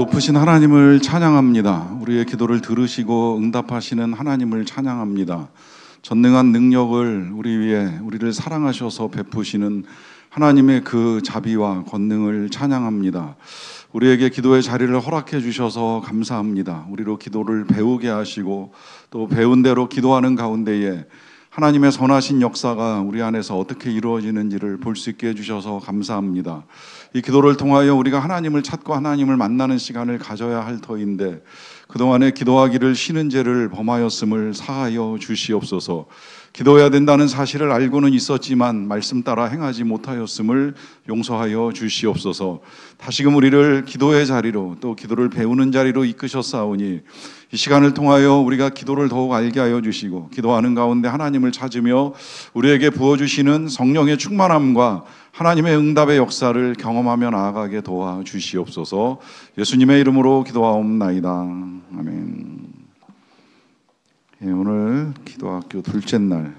높으신 하나님을 찬양합니다. 우리의 기도를 들으시고 응답하시는 하나님을 찬양합니다. 전능한 능력을 우리 위에 우리를 사랑하셔서 베푸시는 하나님의 그 자비와 권능을 찬양합니다. 우리에게 기도의 자리를 허락해 주셔서 감사합니다. 우리로 기도를 배우게 하시고 또 배운 대로 기도하는 가운데에 하나님의 선하신 역사가 우리 안에서 어떻게 이루어지는지를 볼 수 있게 해주셔서 감사합니다. 이 기도를 통하여 우리가 하나님을 찾고 하나님을 만나는 시간을 가져야 할 터인데 그동안에 기도하기를 쉬는 죄를 범하였음을 사하여 주시옵소서. 기도해야 된다는 사실을 알고는 있었지만 말씀 따라 행하지 못하였음을 용서하여 주시옵소서. 다시금 우리를 기도의 자리로 또 기도를 배우는 자리로 이끄셨사오니 이 시간을 통하여 우리가 기도를 더욱 알게 하여 주시고 기도하는 가운데 하나님을 찾으며 우리에게 부어주시는 성령의 충만함과 하나님의 응답의 역사를 경험하며 나아가게 도와주시옵소서. 예수님의 이름으로 기도하옵나이다. 아멘. 오늘 기도학교 둘째 날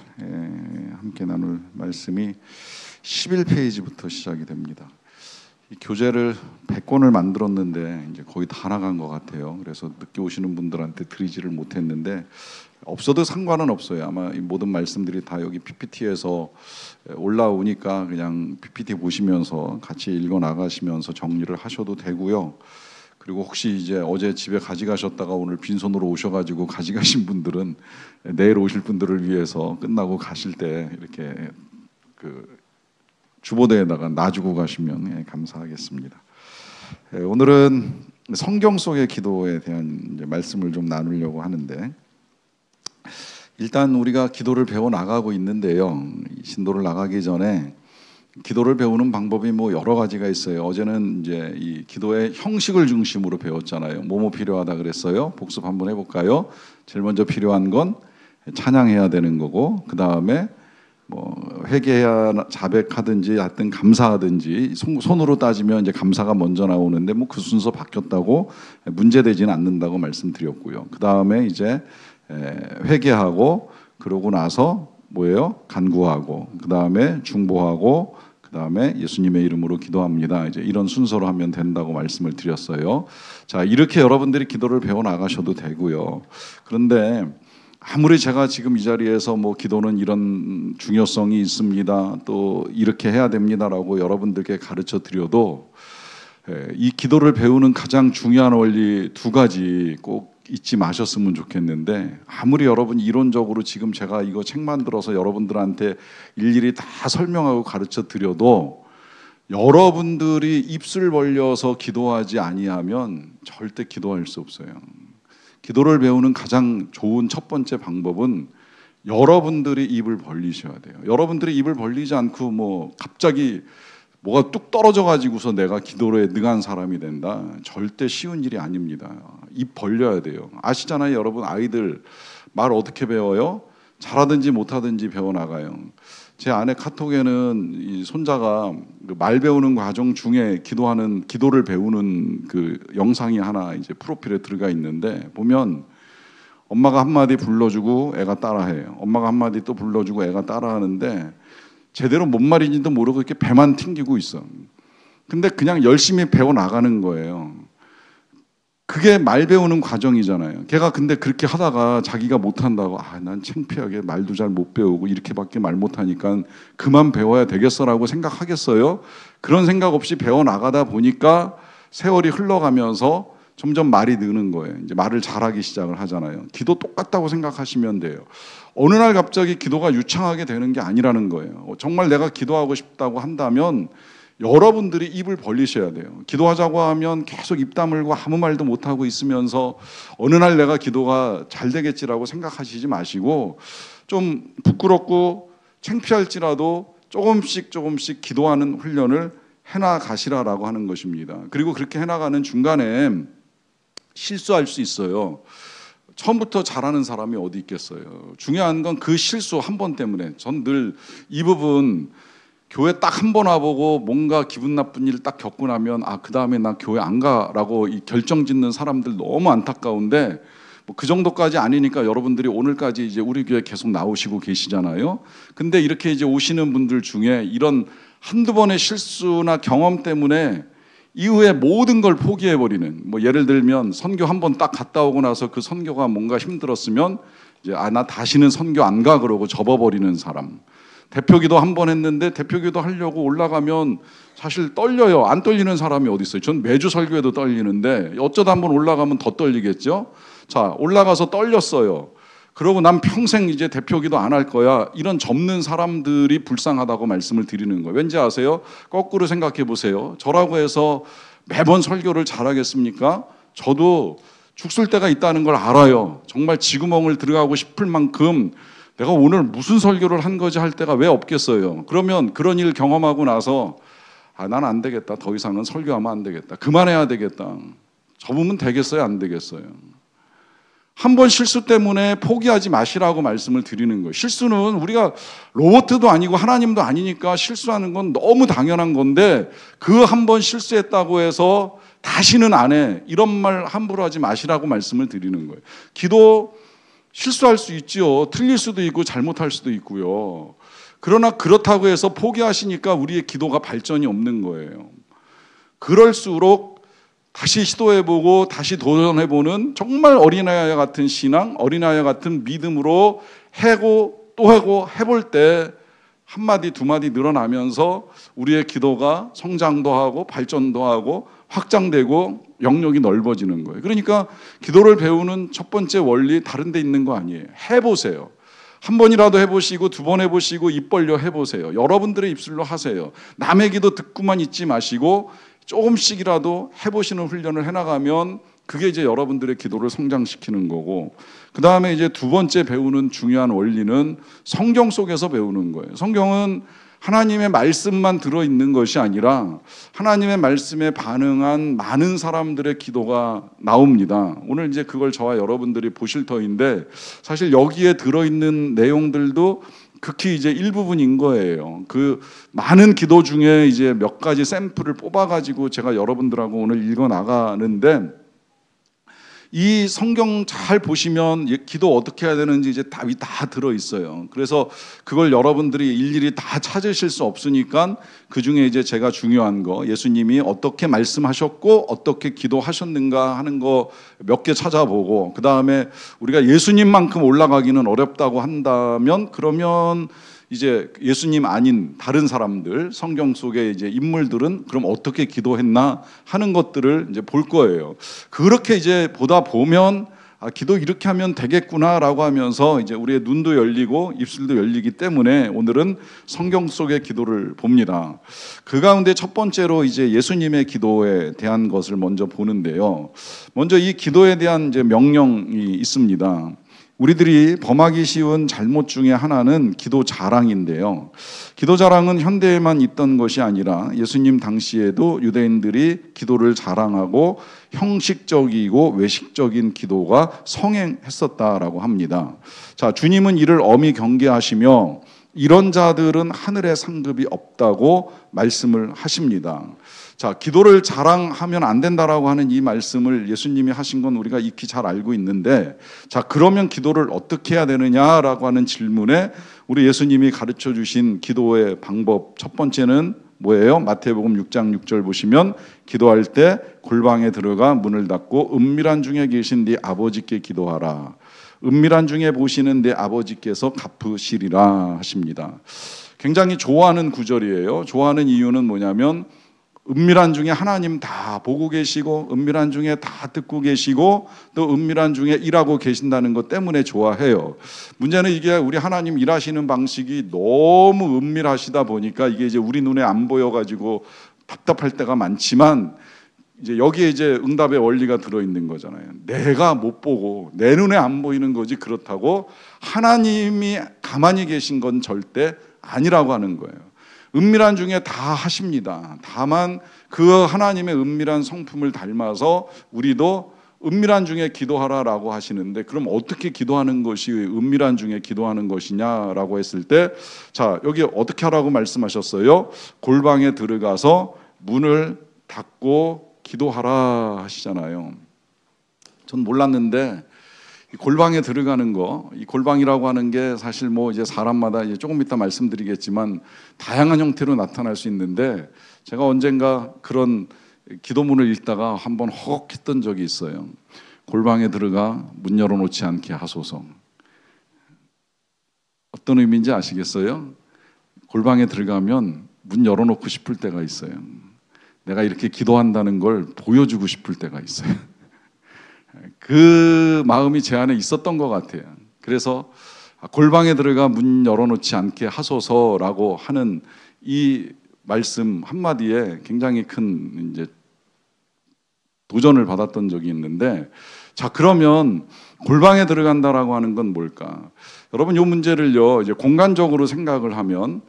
함께 나눌 말씀이 11페이지부터 시작이 됩니다. 이 교재를 100권을 만들었는데 이제 거의 다 나간 것 같아요. 그래서 늦게 오시는 분들한테 드리지를 못했는데 없어도 상관은 없어요. 아마 이 모든 말씀들이 다 여기 PPT에서 올라오니까 그냥 PPT 보시면서 같이 읽어 나가시면서 정리를 하셔도 되고요. 그리고 혹시 이제 어제 집에 가져가셨다가 오늘 빈손으로 오셔가지고 가져가신 분들은 내일 오실 분들을 위해서 끝나고 가실 때 이렇게 그 주보대에다가 놔주고 가시면 감사하겠습니다. 오늘은 성경 속의 기도에 대한 이제 말씀을 좀 나누려고 하는데 일단 우리가 기도를 배워 나가고 있는데요. 신도를 나가기 전에 기도를 배우는 방법이 뭐 여러 가지가 있어요. 어제는 이제 이 기도의 형식을 중심으로 배웠잖아요. 뭐뭐 필요하다 그랬어요. 복습 한번 해볼까요? 제일 먼저 필요한 건 찬양해야 되는 거고, 그 다음에 뭐 회개해야 자백하든지 하여튼 감사하든지 손으로 따지면 이제 감사가 먼저 나오는데 뭐 그 순서 바뀌었다고 문제되지는 않는다고 말씀드렸고요. 그 다음에 이제 회개하고 그러고 나서 뭐예요? 간구하고 그 다음에 중보하고 그 다음에 예수님의 이름으로 기도합니다. 이제 이런 순서로 하면 된다고 말씀을 드렸어요. 자, 이렇게 여러분들이 기도를 배워 나가셔도 되고요. 그런데 아무리 제가 지금 이 자리에서 뭐 기도는 이런 중요성이 있습니다. 또 이렇게 해야 됩니다라고 여러분들께 가르쳐 드려도 이 기도를 배우는 가장 중요한 원리 두 가지 꼭 잊지 마셨으면 좋겠는데 아무리 여러분 이론적으로 지금 제가 이거 책 만들어서 여러분들한테 일일이 다 설명하고 가르쳐 드려도 여러분들이 입술 벌려서 기도하지 아니하면 절대 기도할 수 없어요. 기도를 배우는 가장 좋은 첫 번째 방법은 여러분들이 입을 벌리셔야 돼요. 여러분들이 입을 벌리지 않고 뭐 갑자기 뭐가 뚝 떨어져 가지고서 내가 기도에 능한 사람이 된다. 절대 쉬운 일이 아닙니다. 입 벌려야 돼요. 아시잖아요, 여러분. 아이들 말 어떻게 배워요? 잘하든지 못하든지 배워나가요. 제 아내 카톡에는 이 손자가 말 배우는 과정 중에 기도를 배우는 그 영상이 하나 이제 프로필에 들어가 있는데 보면 엄마가 한마디 불러주고 애가 따라해요. 엄마가 한마디 또 불러주고 애가 따라하는데 제대로 뭔 말인지도 모르고 이렇게 배만 튕기고 있어. 근데 그냥 열심히 배워 나가는 거예요. 그게 말 배우는 과정이잖아요. 걔가 근데 그렇게 하다가 자기가 못한다고 난 창피하게 말도 잘 못 배우고 이렇게밖에 말 못하니까 그만 배워야 되겠어라고 생각하겠어요? 그런 생각 없이 배워 나가다 보니까 세월이 흘러가면서 점점 말이 느는 거예요. 이제 말을 잘하기 시작을 하잖아요. 기도 똑같다고 생각하시면 돼요. 어느 날 갑자기 기도가 유창하게 되는 게 아니라는 거예요. 정말 내가 기도하고 싶다고 한다면 여러분들이 입을 벌리셔야 돼요. 기도하자고 하면 계속 입 다물고 아무 말도 못하고 있으면서 어느 날 내가 기도가 잘 되겠지라고 생각하시지 마시고 좀 부끄럽고 창피할지라도 조금씩 기도하는 훈련을 해나가시라라고 하는 것입니다. 그리고 그렇게 해나가는 중간에 실수할 수 있어요. 처음부터 잘하는 사람이 어디 있겠어요. 중요한 건 그 실수 한 번 때문에 전 늘 이 부분 교회 딱 한 번 와보고 뭔가 기분 나쁜 일 딱 겪고 나면 그 다음에 나 교회 안 가라고 이 결정 짓는 사람들 너무 안타까운데 뭐 그 정도까지 아니니까 여러분들이 오늘까지 이제 우리 교회 계속 나오시고 계시잖아요. 근데 이렇게 이제 오시는 분들 중에 이런 한두 번의 실수나 경험 때문에 이후에 모든 걸 포기해버리는, 뭐 예를 들면 선교 한 번 딱 갔다 오고 나서 그 선교가 뭔가 힘들었으면 이제 나 다시는 선교 안 가 그러고 접어버리는 사람. 대표기도 한 번 했는데 대표기도 하려고 올라가면 사실 떨려요. 안 떨리는 사람이 어디 있어요? 전 매주 설교에도 떨리는데 어쩌다 한 번 올라가면 더 떨리겠죠? 자, 올라가서 떨렸어요. 그러고 난 평생 이제 대표기도 안 할 거야. 이런 접는 사람들이 불쌍하다고 말씀을 드리는 거예요. 왠지 아세요? 거꾸로 생각해 보세요. 저라고 해서 매번 설교를 잘하겠습니까? 저도 죽을 때가 있다는 걸 알아요. 정말 쥐구멍을 들어가고 싶을 만큼 내가 오늘 무슨 설교를 한 거지 할 때가 왜 없겠어요. 그러면 그런 일 경험하고 나서 난 안 되겠다. 더 이상은 설교하면 안 되겠다. 그만해야 되겠다. 접으면 되겠어요? 안 되겠어요? 한 번 실수 때문에 포기하지 마시라고 말씀을 드리는 거예요. 실수는 우리가 로봇도 아니고 하나님도 아니니까 실수하는 건 너무 당연한 건데 그 한 번 실수했다고 해서 다시는 안 해. 이런 말 함부로 하지 마시라고 말씀을 드리는 거예요. 기도 실수할 수 있지요. 틀릴 수도 있고 잘못할 수도 있고요. 그러나 그렇다고 해서 포기하시니까 우리의 기도가 발전이 없는 거예요. 그럴수록 다시 시도해보고 다시 도전해보는 정말 어린아이 같은 신앙, 어린아이 같은 믿음으로 해고 또 하고 해볼 때 한마디 두마디 늘어나면서 우리의 기도가 성장도 하고 발전도 하고 확장되고 영역이 넓어지는 거예요. 그러니까 기도를 배우는 첫 번째 원리 다른 데 있는 거 아니에요. 해보세요. 한 번이라도 해보시고 두 번 해보시고 입 벌려 해보세요. 여러분들의 입술로 하세요. 남의 기도 듣고만 있지 마시고 조금씩이라도 해보시는 훈련을 해나가면 그게 이제 여러분들의 기도를 성장시키는 거고, 그 다음에 이제 두 번째 배우는 중요한 원리는 성경 속에서 배우는 거예요. 성경은 하나님의 말씀만 들어있는 것이 아니라 하나님의 말씀에 반응한 많은 사람들의 기도가 나옵니다. 오늘 이제 그걸 저와 여러분들이 보실 터인데 사실 여기에 들어있는 내용들도 극히 이제 일부분인 거예요. 그 많은 기도 중에 이제 몇 가지 샘플을 뽑아가지고 제가 여러분들하고 오늘 읽어 나가는데, 이 성경 잘 보시면 기도 어떻게 해야 되는지 이제 답이 다 들어 있어요. 그래서 그걸 여러분들이 일일이 다 찾으실 수 없으니까 그 중에 이제 제가 중요한 거, 예수님이 어떻게 말씀하셨고 어떻게 기도하셨는가 하는 거 몇 개 찾아보고, 그 다음에 우리가 예수님만큼 올라가기는 어렵다고 한다면 그러면 이제 예수님 아닌 다른 사람들, 성경 속의 이제 인물들은 그럼 어떻게 기도했나 하는 것들을 이제 볼 거예요. 그렇게 이제 보다 보면 기도 이렇게 하면 되겠구나라고 하면서 이제 우리의 눈도 열리고 입술도 열리기 때문에 오늘은 성경 속의 기도를 봅니다. 그 가운데 첫 번째로 이제 예수님의 기도에 대한 것을 먼저 보는데요. 먼저 이 기도에 대한 이제 명령이 있습니다. 우리들이 범하기 쉬운 잘못 중에 하나는 기도 자랑인데요. 기도 자랑은 현대에만 있던 것이 아니라 예수님 당시에도 유대인들이 기도를 자랑하고 형식적이고 외식적인 기도가 성행했었다라고 합니다. 자, 주님은 이를 엄히 경계하시며 이런 자들은 하늘에 상급이 없다고 말씀을 하십니다. 자, 기도를 자랑하면 안 된다라고 하는 이 말씀을 예수님이 하신 건 우리가 익히 잘 알고 있는데, 자, 그러면 기도를 어떻게 해야 되느냐라고 하는 질문에 우리 예수님이 가르쳐 주신 기도의 방법 첫 번째는 뭐예요? 마태복음 6장 6절 보시면 기도할 때 골방에 들어가 문을 닫고 은밀한 중에 계신 네 아버지께 기도하라. 은밀한 중에 보시는 네 아버지께서 갚으시리라 하십니다. 굉장히 좋아하는 구절이에요. 좋아하는 이유는 뭐냐면 은밀한 중에 하나님 다 보고 계시고 은밀한 중에 다 듣고 계시고 또 은밀한 중에 일하고 계신다는 것 때문에 좋아해요. 문제는 이게 우리 하나님 일하시는 방식이 너무 은밀하시다 보니까 이게 이제 우리 눈에 안 보여가지고 답답할 때가 많지만, 이제 여기에 이제 응답의 원리가 들어있는 거잖아요. 내가 못 보고 내 눈에 안 보이는 거지 그렇다고 하나님이 가만히 계신 건 절대 아니라고 하는 거예요. 은밀한 중에 다 하십니다. 다만 그 하나님의 은밀한 성품을 닮아서 우리도 은밀한 중에 기도하라라고 하시는데, 그럼 어떻게 기도하는 것이 은밀한 중에 기도하는 것이냐라고 했을 때, 자, 여기 어떻게 하라고 말씀하셨어요? 골방에 들어가서 문을 닫고 기도하라 하시잖아요. 전 몰랐는데 이 골방에 들어가는 거, 이 골방이라고 하는 게 사실 뭐 이제 사람마다 이제 조금 이따 말씀드리겠지만 다양한 형태로 나타날 수 있는데, 제가 언젠가 그런 기도문을 읽다가 한번 허걱했던 적이 있어요. 골방에 들어가 문 열어놓지 않게 하소서. 어떤 의미인지 아시겠어요? 골방에 들어가면 문 열어놓고 싶을 때가 있어요. 내가 이렇게 기도한다는 걸 보여주고 싶을 때가 있어요. 그 마음이 제 안에 있었던 것 같아요. 그래서 골방에 들어가 문 열어놓지 않게 하소서라고 하는 이 말씀 한마디에 굉장히 큰 이제 도전을 받았던 적이 있는데, 자, 그러면 골방에 들어간다라고 하는 건 뭘까? 여러분, 이 문제를요, 이제 공간적으로 생각을 하면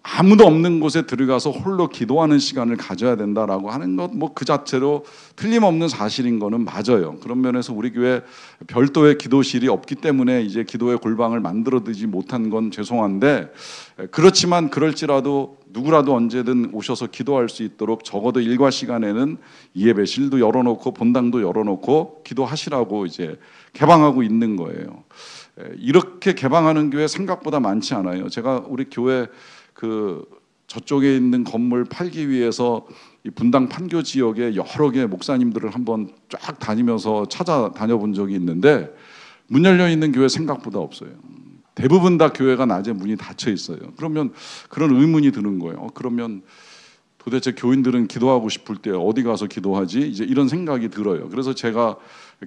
아무도 없는 곳에 들어가서 홀로 기도하는 시간을 가져야 된다라고 하는 것, 뭐 그 자체로 틀림없는 사실인 거는 맞아요. 그런 면에서 우리 교회 별도의 기도실이 없기 때문에 이제 기도의 골방을 만들어두지 못한 건 죄송한데, 그렇지만 그럴지라도 누구라도 언제든 오셔서 기도할 수 있도록 적어도 일과 시간에는 예배실도 열어놓고 본당도 열어놓고 기도하시라고 이제 개방하고 있는 거예요. 이렇게 개방하는 교회 생각보다 많지 않아요. 제가 우리 교회 그 저쪽에 있는 건물 팔기 위해서 이 분당 판교 지역에 여러 개의 목사님들을 한번 쫙 다니면서 찾아다녀본 적이 있는데, 문 열려 있는 교회 생각보다 없어요. 대부분 다 교회가 낮에 문이 닫혀 있어요. 그러면 그런 의문이 드는 거예요. 그러면 도대체 교인들은 기도하고 싶을 때 어디 가서 기도하지? 이제 이런 생각이 들어요. 그래서 제가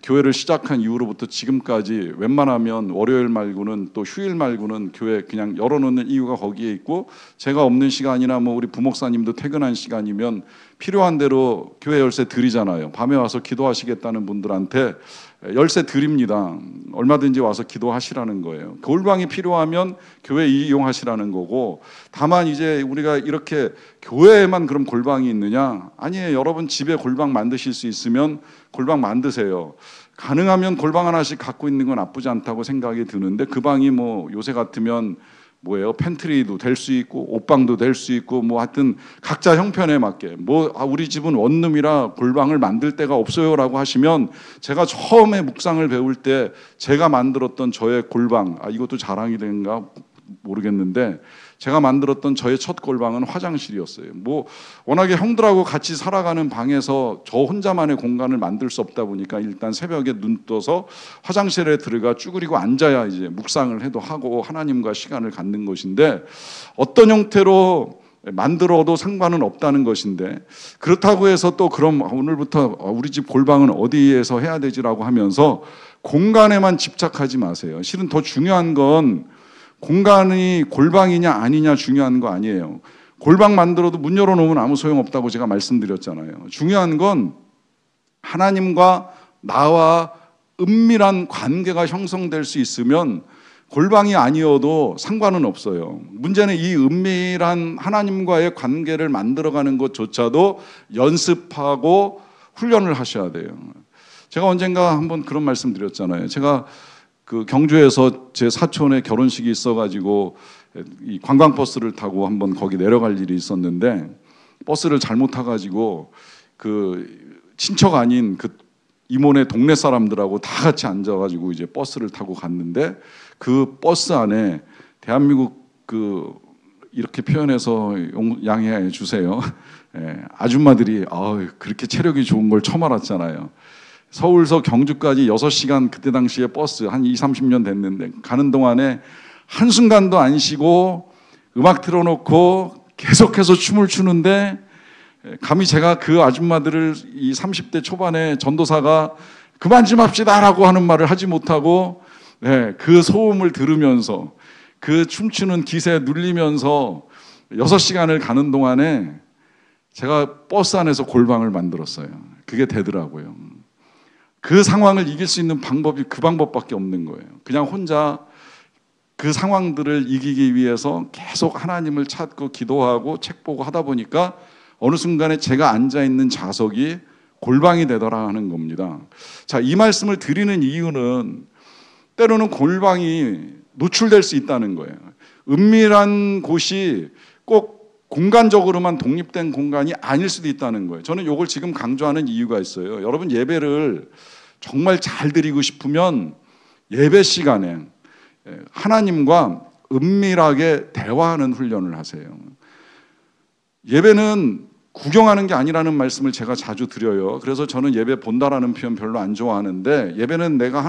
교회를 시작한 이후로부터 지금까지 웬만하면 월요일 말고는, 또 휴일 말고는 교회 그냥 열어놓는 이유가 거기에 있고, 제가 없는 시간이나 뭐 우리 부목사님도 퇴근한 시간이면 필요한 대로 교회 열쇠 드리잖아요. 밤에 와서 기도하시겠다는 분들한테 열쇠 드립니다. 얼마든지 와서 기도하시라는 거예요. 골방이 필요하면 교회 이용하시라는 거고, 다만 이제 우리가 이렇게 교회에만 그럼 골방이 있느냐? 아니에요. 여러분 집에 골방 만드실 수 있으면 골방 만드세요. 가능하면 골방 하나씩 갖고 있는 건 나쁘지 않다고 생각이 드는데, 그 방이 뭐 요새 같으면 뭐예요? 팬트리도 될 수 있고 옷방도 될 수 있고, 뭐 하여튼 각자 형편에 맞게, 뭐 우리 집은 원룸이라 골방을 만들 데가 없어요라고 하시면, 제가 처음에 묵상을 배울 때 제가 만들었던 저의 골방, 이것도 자랑이 된가 모르겠는데, 제가 만들었던 저의 첫 골방은 화장실이었어요. 뭐 워낙에 형들하고 같이 살아가는 방에서 저 혼자만의 공간을 만들 수 없다 보니까 일단 새벽에 눈 떠서 화장실에 들어가 쭈그리고 앉아야 이제 묵상을 해도 하고 하나님과 시간을 갖는 것인데, 어떤 형태로 만들어도 상관은 없다는 것인데, 그렇다고 해서 또 그럼 오늘부터 우리 집 골방은 어디에서 해야 되지라고 하면서 공간에만 집착하지 마세요. 실은 더 중요한 건 공간이 골방이냐 아니냐 중요한 거 아니에요. 골방 만들어도 문 열어놓으면 아무 소용없다고 제가 말씀드렸잖아요. 중요한 건 하나님과 나와 은밀한 관계가 형성될 수 있으면 골방이 아니어도 상관은 없어요. 문제는 이 은밀한 하나님과의 관계를 만들어가는 것조차도 연습하고 훈련을 하셔야 돼요. 제가 언젠가 한번 그런 말씀 드렸잖아요. 제가 그 경주에서 제 사촌의 결혼식이 있어가지고 이 관광버스를 타고 한번 거기 내려갈 일이 있었는데, 버스를 잘못 타가지고 그 친척 아닌 그 이모네 동네 사람들하고 다 같이 앉아가지고 이제 버스를 타고 갔는데, 그 버스 안에 대한민국 그 이렇게 표현해서 양해해 주세요. 아줌마들이 그렇게 체력이 좋은 걸 처음 알았잖아요. 서울서 경주까지 6시간, 그때 당시에 버스 한 20-30년 됐는데 가는 동안에 한순간도 안 쉬고 음악 틀어놓고 계속해서 춤을 추는데, 감히 제가 그 아줌마들을 이 30대 초반에 전도사가 그만 좀 합시다라고 하는 말을 하지 못하고, 그 소음을 들으면서 그 춤추는 기세에 눌리면서 6시간을 가는 동안에 제가 버스 안에서 골방을 만들었어요. 그게 되더라고요. 그 상황을 이길 수 있는 방법이 그 방법밖에 없는 거예요. 그냥 혼자 그 상황들을 이기기 위해서 계속 하나님을 찾고 기도하고 책 보고 하다 보니까 어느 순간에 제가 앉아있는 좌석이 골방이 되더라 하는 겁니다. 자, 이 말씀을 드리는 이유는 때로는 골방이 노출될 수 있다는 거예요. 은밀한 곳이 꼭 공간적으로만 독립된 공간이 아닐 수도 있다는 거예요. 저는 이걸 지금 강조하는 이유가 있어요. 여러분, 예배를 정말 잘 드리고 싶으면 예배 시간에 하나님과 은밀하게 대화하는 훈련을 하세요. 예배는 구경하는 게 아니라는 말씀을 제가 자주 드려요. 그래서 저는 예배 본다라는 표현 별로 안 좋아하는데, 예배는 내가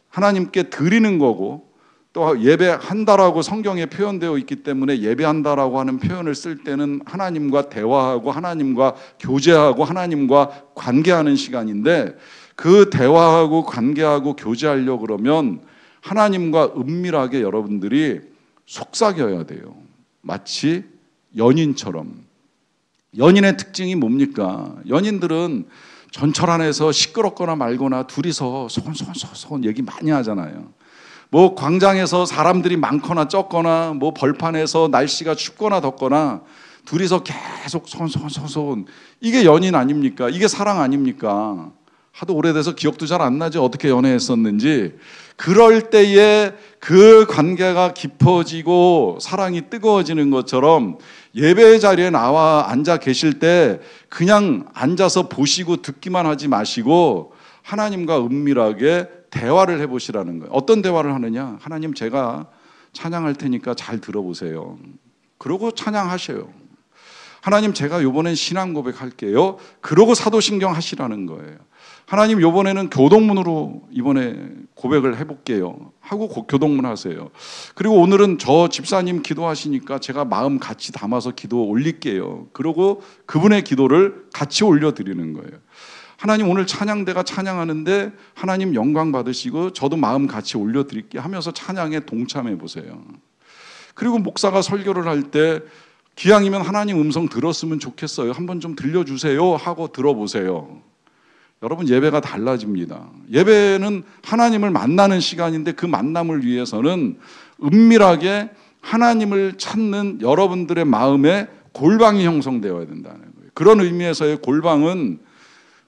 하나님께 드리는 거고, 또 예배한다라고 성경에 표현되어 있기 때문에 예배한다라고 하는 표현을 쓸 때는 하나님과 대화하고 하나님과 교제하고 하나님과 관계하는 시간인데, 그 대화하고 관계하고 교제하려고 그러면 하나님과 은밀하게 여러분들이 속삭여야 돼요. 마치 연인처럼. 연인의 특징이 뭡니까? 연인들은 전철 안에서 시끄럽거나 말거나 둘이서 소곤소곤 얘기 많이 하잖아요. 뭐 광장에서 사람들이 많거나 적거나, 뭐 벌판에서 날씨가 춥거나 덥거나 둘이서 계속 소곤소곤. 이게 연인 아닙니까? 이게 사랑 아닙니까? 하도 오래돼서 기억도 잘 안 나죠. 어떻게 연애했었는지. 그럴 때에 그 관계가 깊어지고 사랑이 뜨거워지는 것처럼, 예배 자리에 나와 앉아 계실 때 그냥 앉아서 보시고 듣기만 하지 마시고 하나님과 은밀하게 대화를 해보시라는 거예요. 어떤 대화를 하느냐? 하나님, 제가 찬양할 테니까 잘 들어보세요. 그러고 찬양하셔요. 하나님, 제가 이번엔 신앙 고백할게요. 그러고 사도신경 하시라는 거예요. 하나님, 이번에는 교동문으로 이번에 고백을 해볼게요 하고 교동문 하세요. 그리고 오늘은 저 집사님 기도하시니까 제가 마음 같이 담아서 기도 올릴게요. 그러고 그분의 기도를 같이 올려드리는 거예요. 하나님, 오늘 찬양대가 찬양하는데 하나님 영광 받으시고 저도 마음 같이 올려드릴게요 하면서 찬양에 동참해 보세요. 그리고 목사가 설교를 할 때 기왕이면 하나님 음성 들었으면 좋겠어요, 한번 좀 들려주세요 하고 들어보세요. 여러분, 예배가 달라집니다. 예배는 하나님을 만나는 시간인데, 그 만남을 위해서는 은밀하게 하나님을 찾는 여러분들의 마음에 골방이 형성되어야 된다는 거예요. 그런 의미에서의 골방은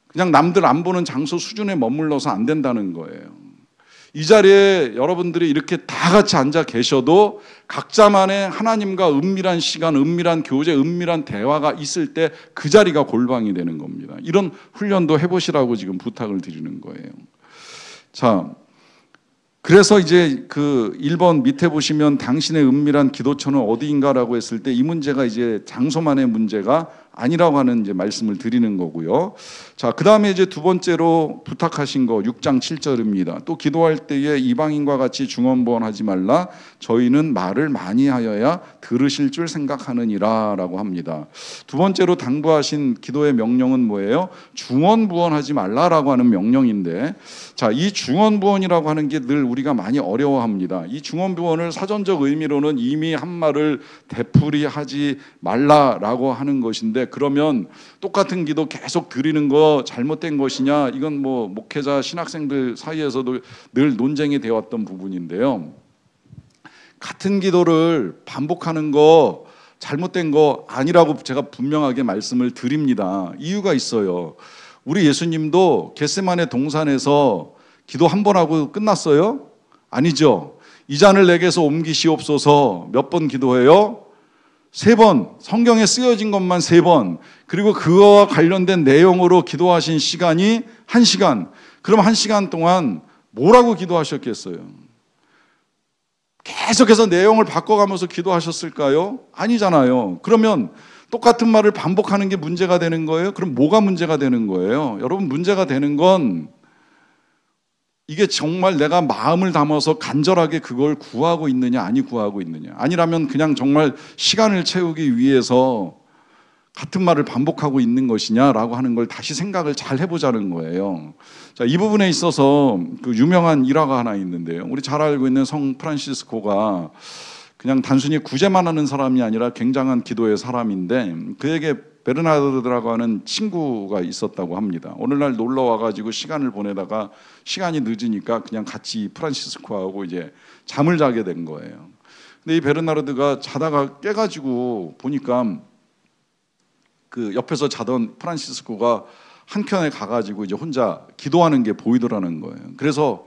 그냥 남들 안 보는 장소 수준에 머물러서 안 된다는 거예요. 이 자리에 여러분들이 이렇게 다 같이 앉아 계셔도 각자만의 하나님과 은밀한 시간, 은밀한 교제, 은밀한 대화가 있을 때 그 자리가 골방이 되는 겁니다. 이런 훈련도 해보시라고 지금 부탁을 드리는 거예요. 자, 그래서 이제 그 1번 밑에 보시면 당신의 은밀한 기도처는 어디인가라고 했을 때 이 문제가 이제 장소만의 문제가 아니라고 하는 이제 말씀을 드리는 거고요. 자, 그 다음에 이제 두 번째로 부탁하신 거 6장 7절입니다. 또 기도할 때에 이방인과 같이 중언부언하지 말라. 저희는 말을 많이 하여야 들으실 줄 생각하느니라 라고 합니다. 두 번째로 당부하신 기도의 명령은 뭐예요? 중언부언하지 말라라고 하는 명령인데, 자, 이 중언부언이라고 하는 게 늘 우리가 많이 어려워합니다. 이 중언부언을 사전적 의미로는 이미 한 말을 되풀이하지 말라라고 하는 것인데, 그러면 똑같은 기도 계속 드리는 거 잘못된 것이냐? 이건 뭐 목회자 신학생들 사이에서도 늘 논쟁이 되었던 부분인데요. 같은 기도를 반복하는 거 잘못된 거 아니라고 제가 분명하게 말씀을 드립니다. 이유가 있어요. 우리 예수님도 겟세마네 동산에서 기도 한 번 하고 끝났어요? 아니죠. 이 잔을 내게서 옮기시옵소서 몇 번 기도해요? 3번. 성경에 쓰여진 것만 3번. 그리고 그거와 관련된 내용으로 기도하신 시간이 1시간. 그럼 1시간 동안 뭐라고 기도하셨겠어요? 계속해서 내용을 바꿔가면서 기도하셨을까요? 아니잖아요. 그러면 똑같은 말을 반복하는 게 문제가 되는 거예요? 그럼 뭐가 문제가 되는 거예요? 여러분, 문제가 되는 건 이게 정말 내가 마음을 담아서 간절하게 그걸 구하고 있느냐, 아니 구하고 있느냐. 아니라면 그냥 정말 시간을 채우기 위해서 같은 말을 반복하고 있는 것이냐라고 하는 걸 다시 생각을 잘 해보자는 거예요. 자, 이 부분에 있어서 그 유명한 일화가 하나 있는데요. 우리 잘 알고 있는 성 프란시스코가 그냥 단순히 구제만 하는 사람이 아니라 굉장한 기도의 사람인데, 그에게 베르나르드라고 하는 친구가 있었다고 합니다. 오늘날 놀러 와가지고 시간을 보내다가 시간이 늦으니까 그냥 같이 프란시스코하고 이제 잠을 자게 된 거예요. 근데 이 베르나르드가 자다가 깨가지고 보니까 그 옆에서 자던 프란시스코가 한켠에 가가지고 이제 혼자 기도하는 게 보이더라는 거예요. 그래서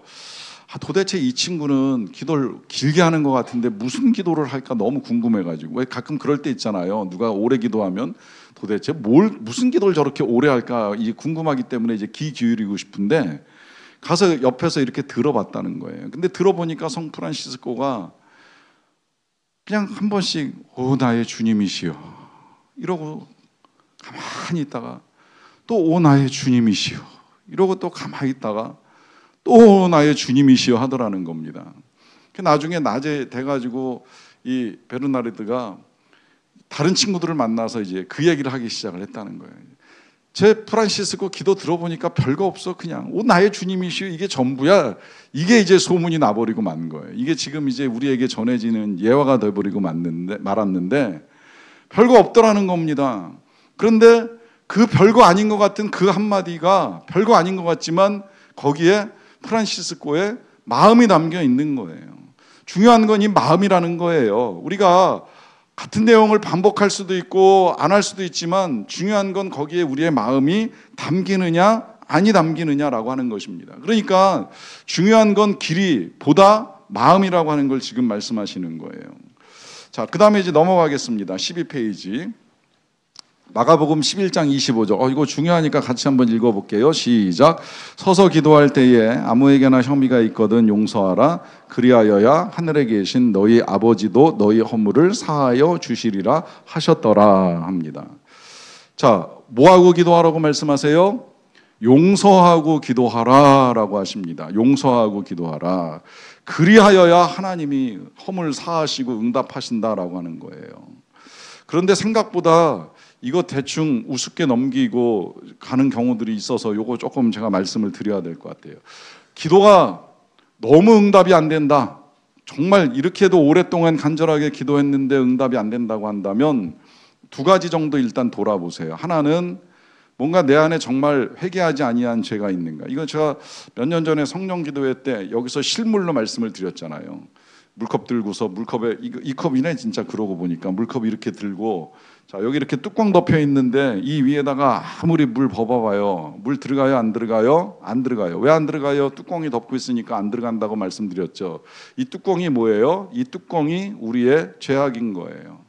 도대체 이 친구는 기도를 길게 하는 것 같은데 무슨 기도를 할까 너무 궁금해가지고, 왜 가끔 그럴 때 있잖아요. 누가 오래 기도하면 도대체 무슨 기도를 저렇게 오래 할까 이제 궁금하기 때문에 이제 귀 기울이고 싶은데 가서 옆에서 이렇게 들어봤다는 거예요. 근데 들어보니까 성 프란시스코가 그냥 한 번씩 오 나의 주님이시여 이러고 가만히 있다가 또 오 나의 주님이시여 이러고 또 가만히 있다가 또 나의 주님이시여 하더라는 겁니다. 나중에 낮에 돼가지고 이 베르나르드가 다른 친구들을 만나서 이제 그 얘기를 하기 시작을 했다는 거예요. 제 프란시스코 기도 들어보니까 별거 없어. 그냥 오 나의 주님이시여 이게 전부야. 이게 이제 소문이 나버리고 만 거예요. 이게 지금 이제 우리에게 전해지는 예화가 돼버리고 말았는데 별거 없더라는 겁니다. 그런데 그 별거 아닌 것 같은 그 한마디가 별거 아닌 것 같지만 거기에 프란시스코의 마음이 담겨 있는 거예요. 중요한 건 이 마음이라는 거예요. 우리가 같은 내용을 반복할 수도 있고 안 할 수도 있지만 중요한 건 거기에 우리의 마음이 담기느냐 아니 담기느냐라고 하는 것입니다. 그러니까 중요한 건 길이보다 마음이라고 하는 걸 지금 말씀하시는 거예요. 자, 그 다음에 이제 넘어가겠습니다. 12페이지. 마가복음 11장 25절. 이거 중요하니까 같이 한번 읽어볼게요. 시작. 서서 기도할 때에 아무에게나 혐의가 있거든 용서하라. 그리하여야 하늘에 계신 너희 아버지도 너희 허물을 사하여 주시리라 하셨더라 합니다. 자, 뭐하고 기도하라고 말씀하세요? 용서하고 기도하라라고 하십니다. 용서하고 기도하라. 그리하여야 하나님이 허물 사하시고 응답하신다라고 하는 거예요. 그런데 생각보다 이거 대충 우습게 넘기고 가는 경우들이 있어서 이거 조금 제가 말씀을 드려야 될 것 같아요. 기도가 너무 응답이 안 된다. 정말 이렇게도 오랫동안 간절하게 기도했는데 응답이 안 된다고 한다면 두 가지 정도 일단 돌아보세요. 하나는 뭔가 내 안에 정말 회개하지 아니한 죄가 있는가. 이거 제가 몇 년 전에 성령 기도회 때 여기서 실물로 말씀을 드렸잖아요. 물컵 들고서 물컵에 이 컵이네 진짜 그러고 보니까 물컵 이렇게 들고 자 여기 이렇게 뚜껑 덮여 있는데 이 위에다가 아무리 물 버봐봐요. 물 들어가요 안 들어가요? 안 들어가요. 왜 안 들어가요? 뚜껑이 덮고 있으니까 안 들어간다고 말씀드렸죠. 이 뚜껑이 뭐예요? 이 뚜껑이 우리의 죄악인 거예요.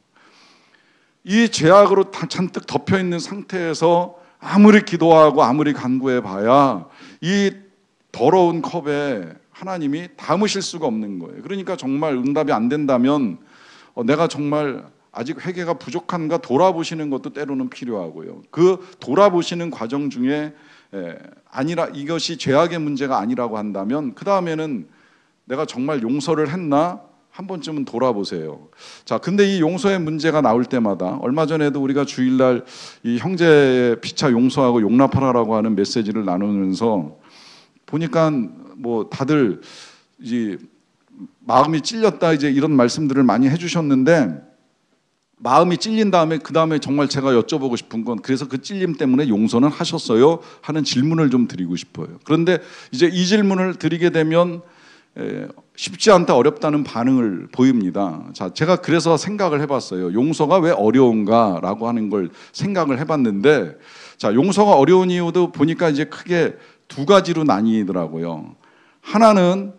이 죄악으로 다 잔뜩 덮여 있는 상태에서 아무리 기도하고 아무리 간구해 봐야 이 더러운 컵에 하나님이 담으실 수가 없는 거예요. 그러니까 정말 응답이 안 된다면 내가 정말 아직 회개가 부족한가 돌아보시는 것도 때로는 필요하고요. 그 돌아보시는 과정 중에 아니라 이것이 죄악의 문제가 아니라고 한다면 그 다음에는 내가 정말 용서를 했나 한 번쯤은 돌아보세요. 자, 근데 이 용서의 문제가 나올 때마다 얼마 전에도 우리가 주일날 이 형제의 피차 용서하고 용납하라라고 하는 메시지를 나누면서 보니까 뭐 다들 이제 마음이 찔렸다 이제 이런 말씀들을 많이 해주셨는데 마음이 찔린 다음에 그 다음에 정말 제가 여쭤보고 싶은 건 그래서 그 찔림 때문에 용서는 하셨어요? 하는 질문을 좀 드리고 싶어요. 그런데 이제 이 질문을 드리게 되면 쉽지 않다 어렵다는 반응을 보입니다. 자, 제가 그래서 생각을 해봤어요. 용서가 왜 어려운가라고 하는 걸 생각을 해봤는데 자, 용서가 어려운 이유도 보니까 이제 크게 두 가지로 나뉘더라고요. 하나는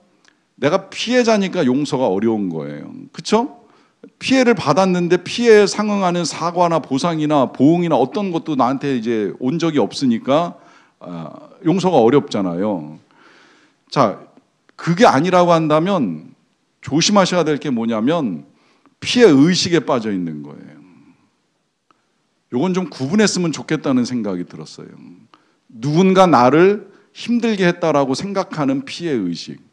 내가 피해자니까 용서가 어려운 거예요. 그렇죠? 피해를 받았는데 피해에 상응하는 사과나 보상이나 보응이나 어떤 것도 나한테 이제 온 적이 없으니까 용서가 어렵잖아요. 자, 그게 아니라고 한다면 조심하셔야 될 게 뭐냐면 피해 의식에 빠져 있는 거예요. 이건 좀 구분했으면 좋겠다는 생각이 들었어요. 누군가 나를 힘들게 했다라고 생각하는 피해 의식.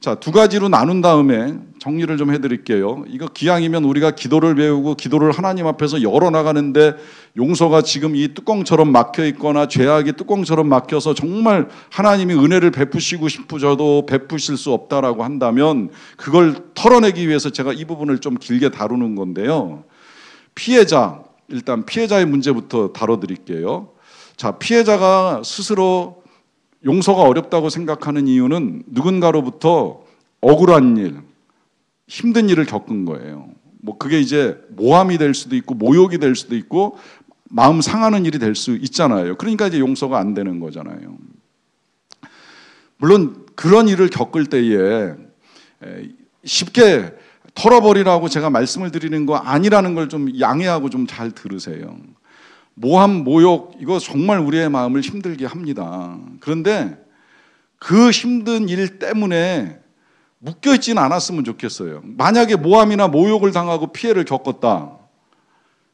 자, 두 가지로 나눈 다음에 정리를 좀 해드릴게요. 이거 기왕이면 우리가 기도를 배우고 기도를 하나님 앞에서 열어나가는데 용서가 지금 이 뚜껑처럼 막혀 있거나 죄악이 뚜껑처럼 막혀서 정말 하나님이 은혜를 베푸시고 싶으셔도 베푸실 수 없다라고 한다면 그걸 털어내기 위해서 제가 이 부분을 좀 길게 다루는 건데요. 피해자, 일단 피해자의 문제부터 다뤄드릴게요. 자, 피해자가 스스로 용서가 어렵다고 생각하는 이유는 누군가로부터 억울한 일, 힘든 일을 겪은 거예요. 뭐 그게 이제 모함이 될 수도 있고 모욕이 될 수도 있고 마음 상하는 일이 될 수 있잖아요. 그러니까 이제 용서가 안 되는 거잖아요. 물론 그런 일을 겪을 때에 쉽게 털어버리라고 제가 말씀을 드리는 거 아니라는 걸 좀 양해하고 좀 잘 들으세요. 모함, 모욕 이거 정말 우리의 마음을 힘들게 합니다. 그런데 그 힘든 일 때문에 묶여있지는 않았으면 좋겠어요. 만약에 모함이나 모욕을 당하고 피해를 겪었다.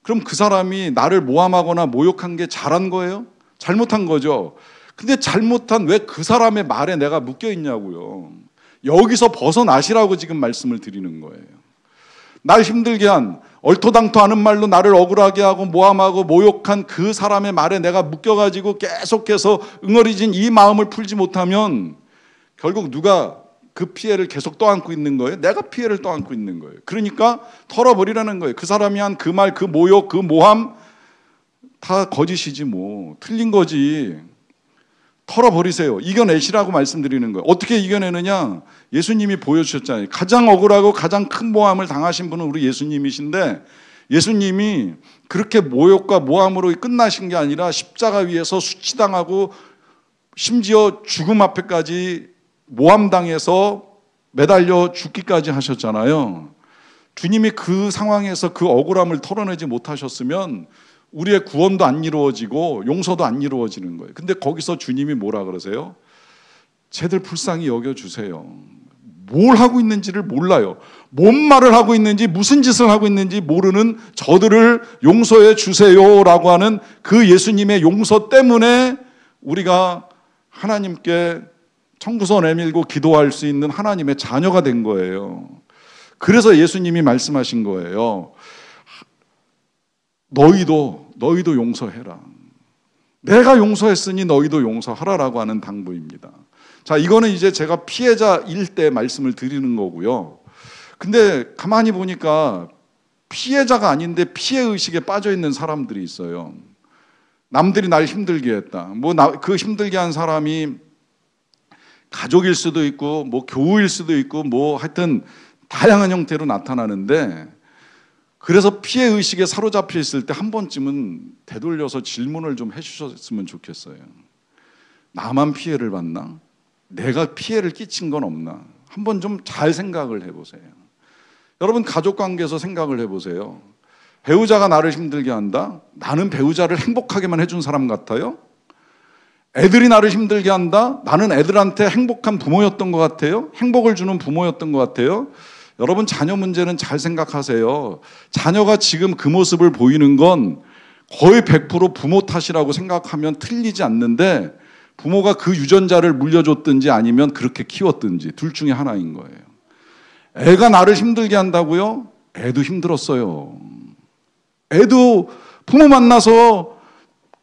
그럼 그 사람이 나를 모함하거나 모욕한 게 잘한 거예요? 잘못한 거죠. 근데 잘못한 왜 그 사람의 말에 내가 묶여 있냐고요. 여기서 벗어나시라고 지금 말씀을 드리는 거예요. 날 힘들게 한, 얼토당토하는 말로 나를 억울하게 하고 모함하고 모욕한 그 사람의 말에 내가 묶여가지고 계속해서 응어리진 이 마음을 풀지 못하면 결국 누가 그 피해를 계속 떠안고 있는 거예요? 내가 피해를 떠안고 있는 거예요. 그러니까 털어버리라는 거예요. 그 사람이 한 그 말, 그 모욕, 그 모함 다 거짓이지 뭐. 틀린 거지. 털어버리세요. 이겨내시라고 말씀드리는 거예요. 어떻게 이겨내느냐? 예수님이 보여주셨잖아요. 가장 억울하고 가장 큰 모함을 당하신 분은 우리 예수님이신데, 예수님이 그렇게 모욕과 모함으로 끝나신 게 아니라 십자가 위에서 수치당하고 심지어 죽음 앞에까지 모함당해서 매달려 죽기까지 하셨잖아요. 주님이 그 상황에서 그 억울함을 털어내지 못하셨으면 우리의 구원도 안 이루어지고 용서도 안 이루어지는 거예요. 근데 거기서 주님이 뭐라 그러세요? 쟤들 불쌍히 여겨주세요. 뭘 하고 있는지를 몰라요. 뭔 말을 하고 있는지 무슨 짓을 하고 있는지 모르는 저들을 용서해 주세요라고 하는 그 예수님의 용서 때문에 우리가 하나님께 청구서 내밀고 기도할 수 있는 하나님의 자녀가 된 거예요. 그래서 예수님이 말씀하신 거예요. 너희도 용서해라. 내가 용서했으니 너희도 용서하라라고 하는 당부입니다. 자, 이거는 이제 제가 피해자일 때 말씀을 드리는 거고요. 근데 가만히 보니까 피해자가 아닌데 피해의식에 빠져 있는 사람들이 있어요. 남들이 날 힘들게 했다. 그 힘들게 한 사람이 가족일 수도 있고, 교우일 수도 있고, 하여튼 다양한 형태로 나타나는데, 그래서 피해의식에 사로잡혀 있을 때 한 번쯤은 되돌려서 질문을 좀 해주셨으면 좋겠어요. 나만 피해를 받나? 내가 피해를 끼친 건 없나? 한번 좀 잘 생각을 해보세요. 여러분, 가족관계에서 생각을 해보세요. 배우자가 나를 힘들게 한다? 나는 배우자를 행복하게만 해준 사람 같아요? 애들이 나를 힘들게 한다? 나는 애들한테 행복한 부모였던 것 같아요? 행복을 주는 부모였던 것 같아요? 여러분, 자녀 문제는 잘 생각하세요. 자녀가 지금 그 모습을 보이는 건 거의 100% 부모 탓이라고 생각하면 틀리지 않는데, 부모가 그 유전자를 물려줬든지 아니면 그렇게 키웠든지 둘 중에 하나인 거예요. 애가 나를 힘들게 한다고요? 애도 힘들었어요. 애도 부모 만나서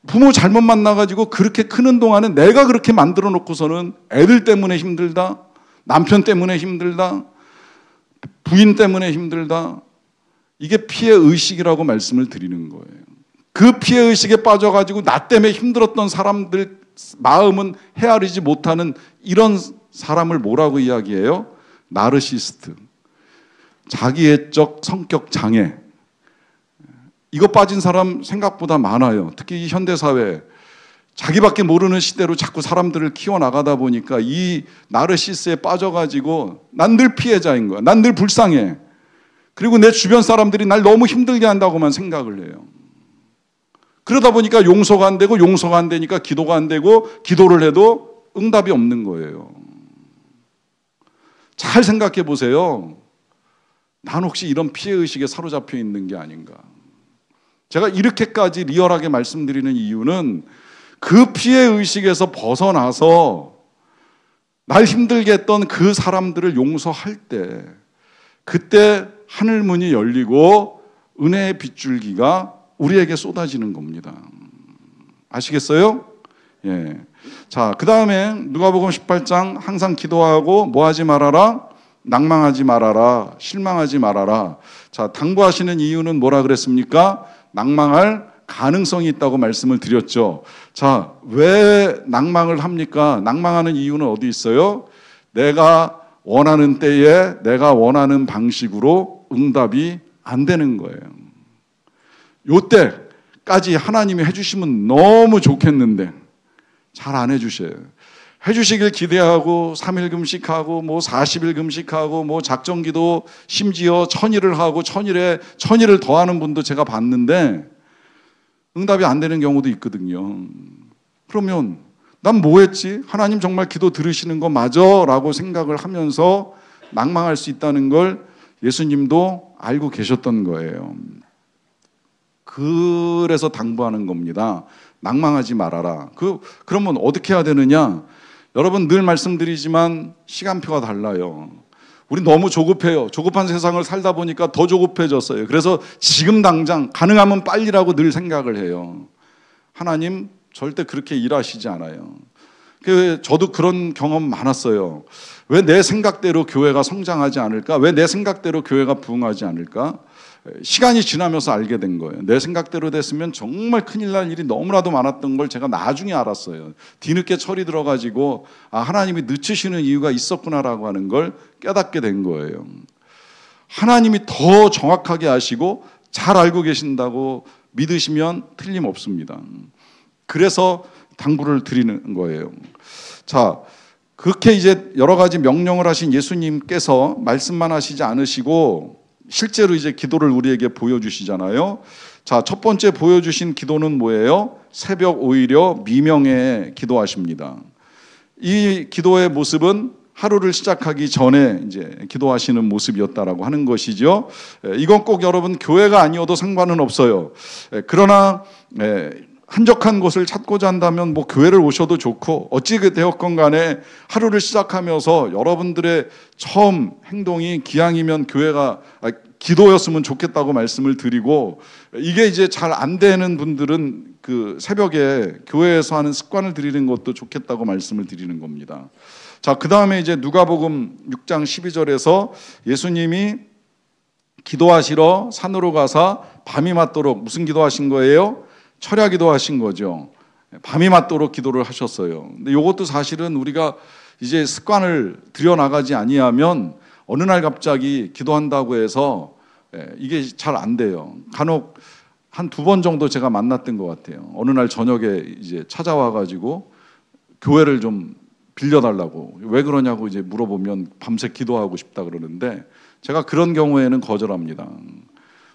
부모 잘못 만나가지고 그렇게 크는 동안은 내가 그렇게 만들어 놓고서는 애들 때문에 힘들다, 남편 때문에 힘들다, 부인 때문에 힘들다. 이게 피해의식이라고 말씀을 드리는 거예요. 그 피해의식에 빠져가지고 나 때문에 힘들었던 사람들 마음은 헤아리지 못하는 이런 사람을 뭐라고 이야기해요? 나르시스트. 자기애적 성격 장애. 이거 빠진 사람 생각보다 많아요. 특히 이 현대사회. 자기밖에 모르는 시대로 자꾸 사람들을 키워나가다 보니까 이 나르시스에 빠져가지고 난 늘 피해자인 거야. 난 늘 불쌍해. 그리고 내 주변 사람들이 날 너무 힘들게 한다고만 생각을 해요. 그러다 보니까 용서가 안 되고, 용서가 안 되니까 기도가 안 되고, 기도를 해도 응답이 없는 거예요. 잘 생각해 보세요. 난 혹시 이런 피해의식에 사로잡혀 있는 게 아닌가. 제가 이렇게까지 리얼하게 말씀드리는 이유는 그 피해의식에서 벗어나서 날 힘들게 했던 그 사람들을 용서할 때, 그때 하늘문이 열리고 은혜의 빗줄기가 우리에게 쏟아지는 겁니다. 아시겠어요? 예. 자, 그 다음에 누가복음 18장 항상 기도하고 뭐 하지 말아라? 낭망하지 말아라. 실망하지 말아라. 자, 당부하시는 이유는 뭐라 그랬습니까? 낭망할 가능성이 있다고 말씀을 드렸죠. 자, 왜 낭망을 합니까? 낭망하는 이유는 어디 있어요? 내가 원하는 때에 내가 원하는 방식으로 응답이 안 되는 거예요. 요때까지 하나님이 해주시면 너무 좋겠는데 잘 안 해주셔요. 해주시길 기대하고 3일 금식하고 40일 금식하고 작정기도 심지어 1000일을 하고 1000일을 더하는 분도 제가 봤는데 응답이 안 되는 경우도 있거든요. 그러면 난 뭐 했지? 하나님 정말 기도 들으시는 거 맞아? 라고 생각을 하면서 낭망할 수 있다는 걸 예수님도 알고 계셨던 거예요. 그래서 당부하는 겁니다. 낭망하지 말아라. 그러면 어떻게 해야 되느냐? 여러분 늘 말씀드리지만 시간표가 달라요. 우리 너무 조급해요. 조급한 세상을 살다 보니까 더 조급해졌어요. 그래서 지금 당장 가능하면 빨리라고 늘 생각을 해요. 하나님 절대 그렇게 일하시지 않아요. 저도 그런 경험 많았어요. 왜 내 생각대로 교회가 성장하지 않을까? 왜 내 생각대로 교회가 부흥하지 않을까? 시간이 지나면서 알게 된 거예요. 내 생각대로 됐으면 정말 큰일 날 일이 너무나도 많았던 걸 제가 나중에 알았어요. 뒤늦게 철이 들어가지고 하나님이 늦추시는 이유가 있었구나라고 하는 걸 깨닫게 된 거예요. 하나님이 더 정확하게 아시고 잘 알고 계신다고 믿으시면 틀림없습니다. 그래서 당부를 드리는 거예요. 자, 그렇게 이제 여러 가지 명령을 하신 예수님께서 말씀만 하시지 않으시고 실제로 이제 기도를 우리에게 보여주시잖아요. 자, 첫 번째 보여주신 기도는 뭐예요? 새벽 오히려 미명에 기도하십니다. 이 기도의 모습은 하루를 시작하기 전에 이제 기도하시는 모습이었다라고 하는 것이죠. 이건 꼭 여러분 교회가 아니어도 상관은 없어요. 그러나 한적한 곳을 찾고자 한다면 뭐 교회를 오셔도 좋고 어찌 되었건 간에 하루를 시작하면서 여러분들의 처음 행동이 기왕이면 기도였으면 좋겠다고 말씀을 드리고, 이게 이제 잘 안 되는 분들은 그 새벽에 교회에서 하는 습관을 들이는 것도 좋겠다고 말씀을 드리는 겁니다. 자, 그 다음에 이제 누가복음 6장 12절에서 예수님이 기도하시러 산으로 가사 밤이 맞도록 무슨 기도하신 거예요? 철야 기도하신 거죠. 밤이 맞도록 기도를 하셨어요. 근데 이것도 사실은 우리가 이제 습관을 들여나가지 아니하면 어느 날 갑자기 기도한다고 해서 이게 잘 안 돼요. 간혹 한 2번 정도 제가 만났던 것 같아요. 어느 날 저녁에 이제 찾아와가지고 교회를 좀 빌려달라고, 왜 그러냐고 이제 물어보면 밤새 기도하고 싶다 그러는데 제가 그런 경우에는 거절합니다.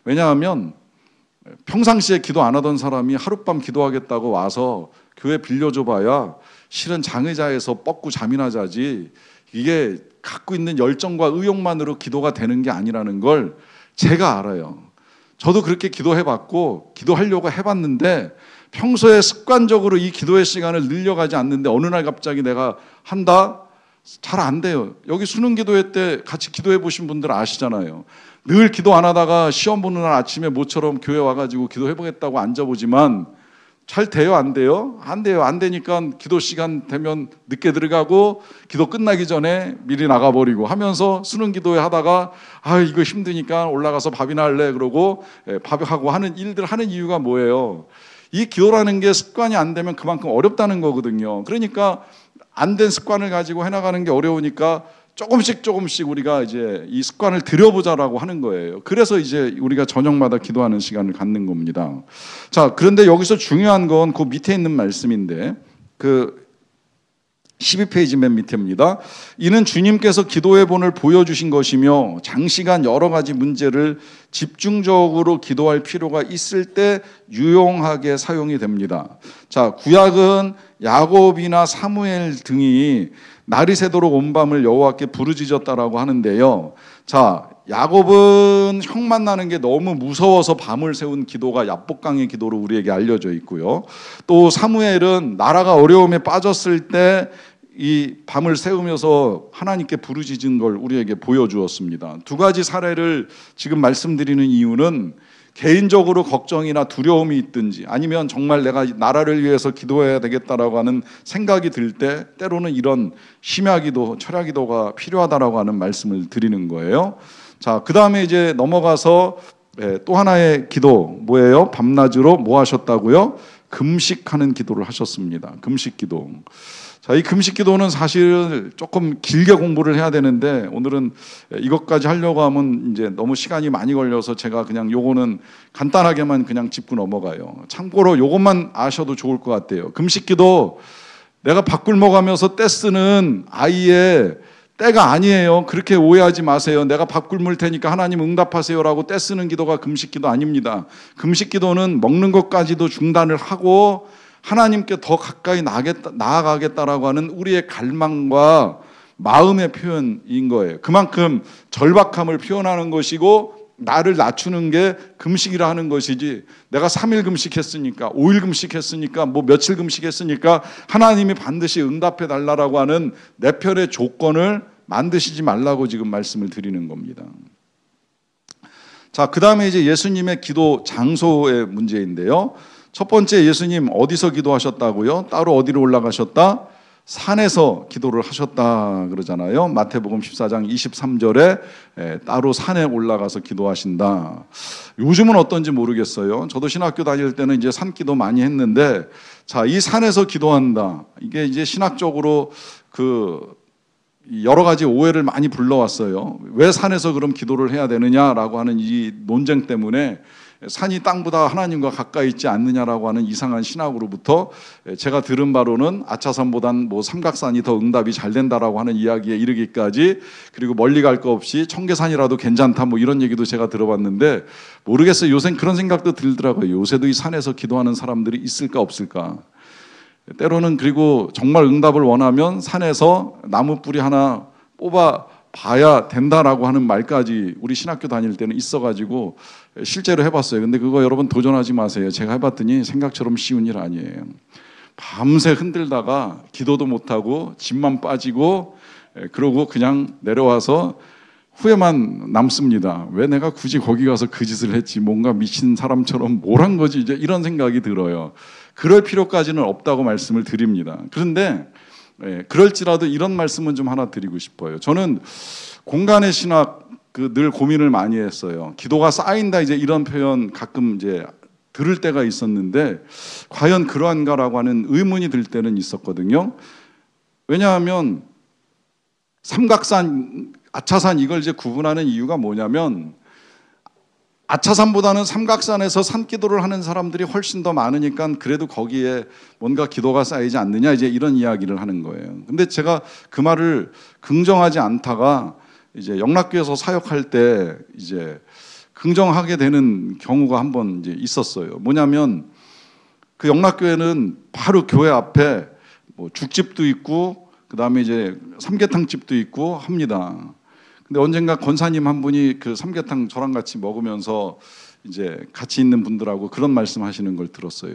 왜냐하면 평상시에 기도 안 하던 사람이 하룻밤 기도하겠다고 와서 교회 빌려줘봐야 실은 장의자에서 뻗고 잠이나 자지, 이게 갖고 있는 열정과 의욕만으로 기도가 되는 게 아니라는 걸 제가 알아요. 저도 그렇게 기도해봤고 기도하려고 해봤는데 평소에 습관적으로 이 기도의 시간을 늘려가지 않는데 어느 날 갑자기 내가 한다? 잘 안 돼요. 여기 수능 기도회 때 같이 기도해 보신 분들 아시잖아요. 늘 기도 안 하다가 시험 보는 날 아침에 모처럼 교회 와가지고 기도해보겠다고 앉아보지만 잘 돼요? 안 돼요? 안 돼요. 안 되니까 기도 시간 되면 늦게 들어가고 기도 끝나기 전에 미리 나가버리고 하면서 수능 기도회 하다가 이거 힘드니까 올라가서 밥이나 할래 그러고 밥하고 하는 일들 하는 이유가 뭐예요? 이 기도라는 게 습관이 안 되면 그만큼 어렵다는 거거든요. 그러니까 안 된 습관을 가지고 해나가는 게 어려우니까 조금씩 우리가 이제 이 습관을 들여보자라고 하는 거예요. 그래서 이제 우리가 저녁마다 기도하는 시간을 갖는 겁니다. 자, 그런데 여기서 중요한 건 그 밑에 있는 말씀인데, 그 12페이지 맨 밑에입니다. 이는 주님께서 기도의 본을 보여주신 것이며 장시간 여러 가지 문제를 집중적으로 기도할 필요가 있을 때 유용하게 사용이 됩니다. 자, 구약은 야곱이나 사무엘 등이 날이 새도록 온 밤을 여호와께 부르짖었다라고 하는데요. 자, 야곱은 형 만나는 게 너무 무서워서 밤을 새운 기도가 야복강의 기도로 우리에게 알려져 있고요. 또 사무엘은 나라가 어려움에 빠졌을 때 이 밤을 새우면서 하나님께 부르짖은 걸 우리에게 보여주었습니다. 2가지 사례를 지금 말씀드리는 이유는 개인적으로 걱정이나 두려움이 있든지 아니면 정말 내가 나라를 위해서 기도해야 되겠다라고 하는 생각이 들 때 때로는 이런 심야기도, 철야기도가 필요하다라고 하는 말씀을 드리는 거예요. 자, 그 다음에 이제 넘어가서 또 하나의 기도 뭐예요? 밤낮으로 뭐 하셨다고요? 금식하는 기도를 하셨습니다. 금식기도. 자, 이 금식기도는 사실 조금 길게 공부를 해야 되는데 오늘은 이것까지 하려고 하면 이제 너무 시간이 많이 걸려서 제가 그냥 요거는 간단하게만 그냥 짚고 넘어가요. 참고로 요것만 아셔도 좋을 것 같아요. 금식기도 내가 밥굶어가면서 떼쓰는 아이의 때가 아니에요. 그렇게 오해하지 마세요. 내가 밥 굶을 테니까 하나님 응답하세요라고 떼쓰는 기도가 금식기도 아닙니다. 금식기도는 먹는 것까지도 중단을 하고 하나님께 더 가까이 나아가겠다라고 하는 우리의 갈망과 마음의 표현인 거예요. 그만큼 절박함을 표현하는 것이고 나를 낮추는 게 금식이라 하는 것이지, 내가 3일 금식했으니까, 5일 금식했으니까, 뭐 며칠 금식했으니까 하나님이 반드시 응답해 달라고 하는 내 편의 조건을 만드시지 말라고 지금 말씀을 드리는 겁니다. 자, 그 다음에 이제 예수님의 기도 장소의 문제인데요. 첫 번째, 예수님 어디서 기도하셨다고요? 따로 어디로 올라가셨다? 산에서 기도를 하셨다 그러잖아요. 마태복음 14장 23절에 따로 산에 올라가서 기도하신다. 요즘은 어떤지 모르겠어요. 저도 신학교 다닐 때는 이제 산기도 많이 했는데, 자, 이 산에서 기도한다. 이게 이제 신학적으로 여러 가지 오해를 많이 불러왔어요. 왜 산에서 그럼 기도를 해야 되느냐라고 하는 이 논쟁 때문에 산이 땅보다 하나님과 가까이 있지 않느냐라고 하는 이상한 신학으로부터 제가 들은 바로는 아차산보단 뭐 삼각산이 더 응답이 잘 된다라고 하는 이야기에 이르기까지, 그리고 멀리 갈 거 없이 청계산이라도 괜찮다 뭐 이런 얘기도 제가 들어봤는데, 모르겠어요. 요새 그런 생각도 들더라고요. 요새도 이 산에서 기도하는 사람들이 있을까 없을까. 때로는 그리고 정말 응답을 원하면 산에서 나무 뿌리 하나 뽑아 봐야 된다라고 하는 말까지 우리 신학교 다닐 때는 있어가지고 실제로 해봤어요. 근데 그거 여러분 도전하지 마세요. 제가 해봤더니 생각처럼 쉬운 일 아니에요. 밤새 흔들다가 기도도 못하고 짐만 빠지고 그러고 그냥 내려와서 후회만 남습니다. 왜 내가 굳이 거기 가서 그 짓을 했지, 뭔가 미친 사람처럼 뭘 한 거지, 이제 이런 생각이 들어요. 그럴 필요까지는 없다고 말씀을 드립니다. 그런데 그럴지라도 이런 말씀은 좀 하나 드리고 싶어요. 저는 공간의 신학 늘 고민을 많이 했어요. 기도가 쌓인다, 이제 이런 표현 가끔 이제 들을 때가 있었는데, 과연 그러한가라고 하는 의문이 들 때는 있었거든요. 왜냐하면 삼각산, 아차산 이걸 이제 구분하는 이유가 뭐냐면, 아차산보다는 삼각산에서 산기도를 하는 사람들이 훨씬 더 많으니까 그래도 거기에 뭔가 기도가 쌓이지 않느냐, 이제 이런 이야기를 하는 거예요. 근데 제가 그 말을 긍정하지 않다가 이제 영락교에서 사역할 때 이제 긍정하게 되는 경우가 한 번 이제 있었어요. 뭐냐면 그 영락교회는 바로 교회 앞에 뭐 죽집도 있고 그다음에 이제 삼계탕집도 있고 합니다. 근데 언젠가 권사님 한 분이 그 삼계탕 저랑 같이 먹으면서 이제 같이 있는 분들하고 그런 말씀하시는 걸 들었어요.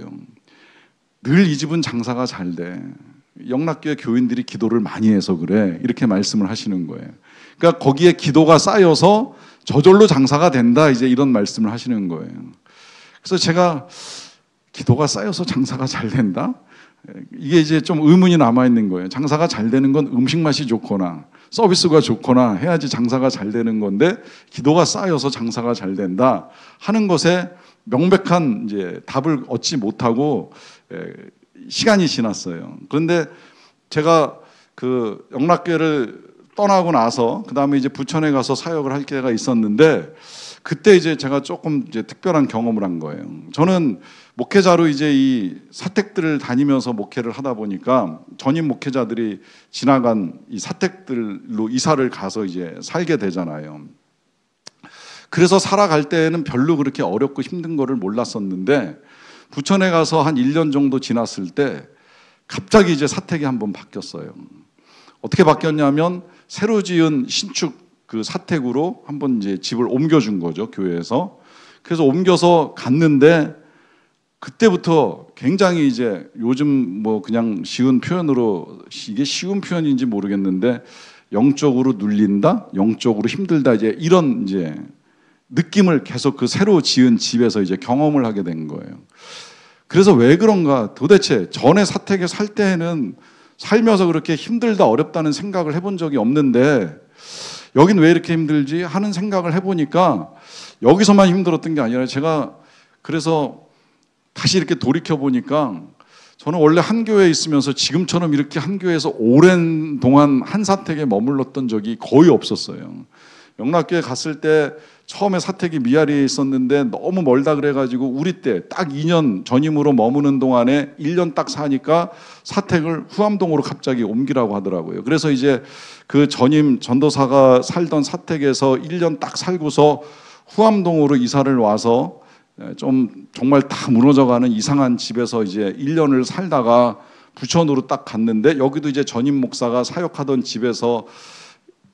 늘 이 집은 장사가 잘 돼. 영락교회 교인들이 기도를 많이 해서 그래. 이렇게 말씀을 하시는 거예요. 그러니까 거기에 기도가 쌓여서 저절로 장사가 된다, 이제 이런 말씀을 하시는 거예요. 그래서 제가 기도가 쌓여서 장사가 잘 된다? 이게 이제 좀 의문이 남아있는 거예요. 장사가 잘 되는 건 음식 맛이 좋거나 서비스가 좋거나 해야지 장사가 잘 되는 건데, 기도가 쌓여서 장사가 잘 된다 하는 것에 명백한 이제 답을 얻지 못하고 시간이 지났어요. 그런데 제가 그 영락교회를 떠나고 나서 그 다음에 이제 부천에 가서 사역을 할 때가 있었는데, 그때 이제 제가 조금 이제 특별한 경험을 한 거예요. 저는 목회자로 이제 이 사택들을 다니면서 목회를 하다 보니까 전임 목회자들이 지나간 이 사택들로 이사를 가서 이제 살게 되잖아요. 그래서 살아갈 때는 별로 그렇게 어렵고 힘든 거를 몰랐었는데, 부천에 가서 한 1년 정도 지났을 때 갑자기 이제 사택이 한번 바뀌었어요. 어떻게 바뀌었냐면 새로 지은 신축 그 사택으로 한번 이제 집을 옮겨준 거죠, 교회에서. 그래서 옮겨서 갔는데 그때부터 굉장히 이제 요즘 뭐 그냥 쉬운 표현으로, 이게 쉬운 표현인지 모르겠는데 영적으로 눌린다, 영적으로 힘들다, 이제 이런 이제 느낌을 계속 그 새로 지은 집에서 이제 경험을 하게 된 거예요. 그래서 왜 그런가, 도대체 전에 사택에 살 때에는 살면서 그렇게 힘들다 어렵다는 생각을 해본 적이 없는데 여긴 왜 이렇게 힘들지 하는 생각을 해보니까, 여기서만 힘들었던 게 아니라 제가 그래서 다시 이렇게 돌이켜보니까, 저는 원래 한 교회에 있으면서 지금처럼 이렇게 한 교회에서 오랜 동안 한 사택에 머물렀던 적이 거의 없었어요. 영락교회 갔을 때 처음에 사택이 미아리에 있었는데 너무 멀다 그래가지고 우리 때 딱 2년 전임으로 머무는 동안에 1년 딱 사니까 사택을 후암동으로 갑자기 옮기라고 하더라고요. 그래서 이제 그 전임 전도사가 살던 사택에서 1년 딱 살고서 후암동으로 이사를 와서 좀 정말 다 무너져가는 이상한 집에서 이제 1년을 살다가 부천으로 딱 갔는데, 여기도 이제 전임 목사가 사역하던 집에서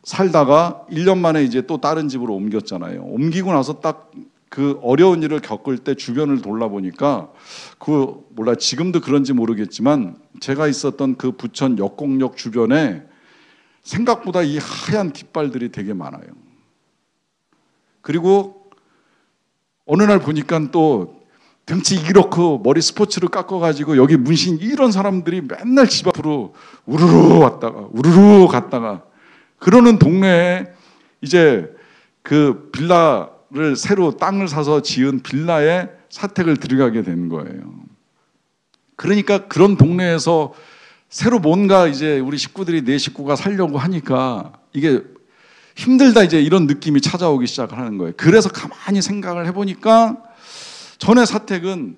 살다가 1년 만에 이제 또 다른 집으로 옮겼잖아요. 옮기고 나서 딱 그 어려운 일을 겪을 때 주변을 돌아보니까 몰라 지금도 그런지 모르겠지만 제가 있었던 그 부천 역곡역 주변에 생각보다 이 하얀 깃발들이 되게 많아요. 그리고 어느 날 보니까 또 등치 이렇고 머리 스포츠로 깎아가지고 여기 문신 이런 사람들이 맨날 집 앞으로 우르르 왔다가 우르르 갔다가 그러는 동네에 이제 그 빌라를 새로 땅을 사서 지은 빌라에 사택을 들어가게 된 거예요. 그러니까 그런 동네에서 새로 뭔가 이제 우리 식구들이 내 식구가 살려고 하니까 이게 힘들다 이제 이런 느낌이 찾아오기 시작하는 거예요. 그래서 가만히 생각을 해보니까 전에 사택은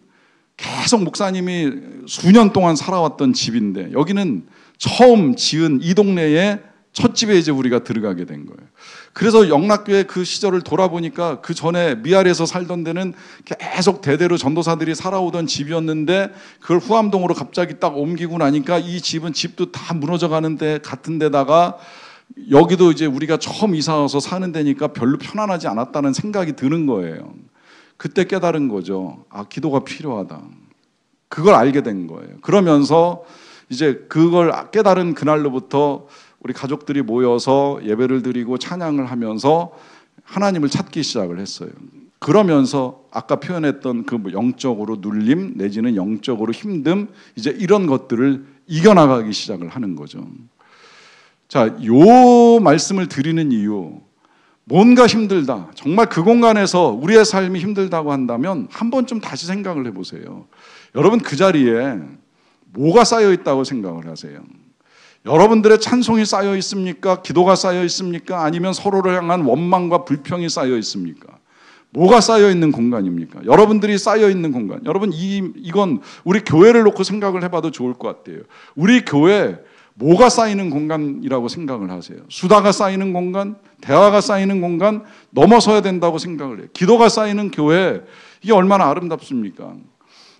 계속 목사님이 수년 동안 살아왔던 집인데 여기는 처음 지은 이 동네에 첫 집에 이제 우리가 들어가게 된 거예요. 그래서 영락교회 그 시절을 돌아보니까 그 전에 미아리에서 살던 데는 계속 대대로 전도사들이 살아오던 집이었는데 그걸 후암동으로 갑자기 딱 옮기고 나니까 이 집은 집도 다 무너져 가는데 같은 데다가 여기도 이제 우리가 처음 이사 와서 사는 데니까 별로 편안하지 않았다는 생각이 드는 거예요. 그때 깨달은 거죠. 아, 기도가 필요하다. 그걸 알게 된 거예요. 그러면서 이제 그걸 깨달은 그날로부터 우리 가족들이 모여서 예배를 드리고 찬양을 하면서 하나님을 찾기 시작을 했어요. 그러면서 아까 표현했던 그 영적으로 눌림 내지는 영적으로 힘듦 이제 이런 것들을 이겨나가기 시작을 하는 거죠. 자, 요 말씀을 드리는 이유, 뭔가 힘들다. 정말 그 공간에서 우리의 삶이 힘들다고 한다면 한 번쯤 다시 생각을 해보세요. 여러분 그 자리에 뭐가 쌓여 있다고 생각을 하세요? 여러분들의 찬송이 쌓여 있습니까? 기도가 쌓여 있습니까? 아니면 서로를 향한 원망과 불평이 쌓여 있습니까? 뭐가 쌓여 있는 공간입니까? 여러분들이 쌓여 있는 공간. 여러분 이건 우리 교회를 놓고 생각을 해봐도 좋을 것 같아요. 우리 교회 뭐가 쌓이는 공간이라고 생각을 하세요? 수다가 쌓이는 공간, 대화가 쌓이는 공간, 넘어서야 된다고 생각을 해요. 기도가 쌓이는 교회, 이게 얼마나 아름답습니까?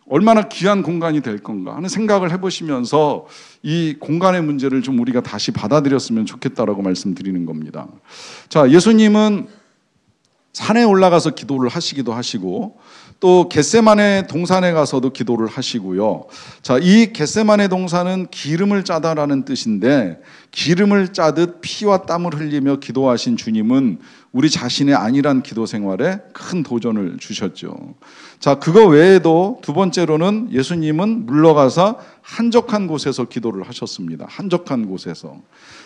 얼마나 귀한 공간이 될 건가 하는 생각을 해보시면서 이 공간의 문제를 좀 우리가 다시 받아들였으면 좋겠다라고 말씀드리는 겁니다. 자, 예수님은 산에 올라가서 기도를 하시기도 하시고 또 겟세마네 동산에 가서도 기도를 하시고요. 자, 이 겟세마네 동산은 기름을 짜다라는 뜻인데 기름을 짜듯 피와 땀을 흘리며 기도하신 주님은 우리 자신의 안일한 기도 생활에 큰 도전을 주셨죠. 자, 그거 외에도 두 번째로는 예수님은 물러가서 한적한 곳에서 기도를 하셨습니다. 한적한 곳에서.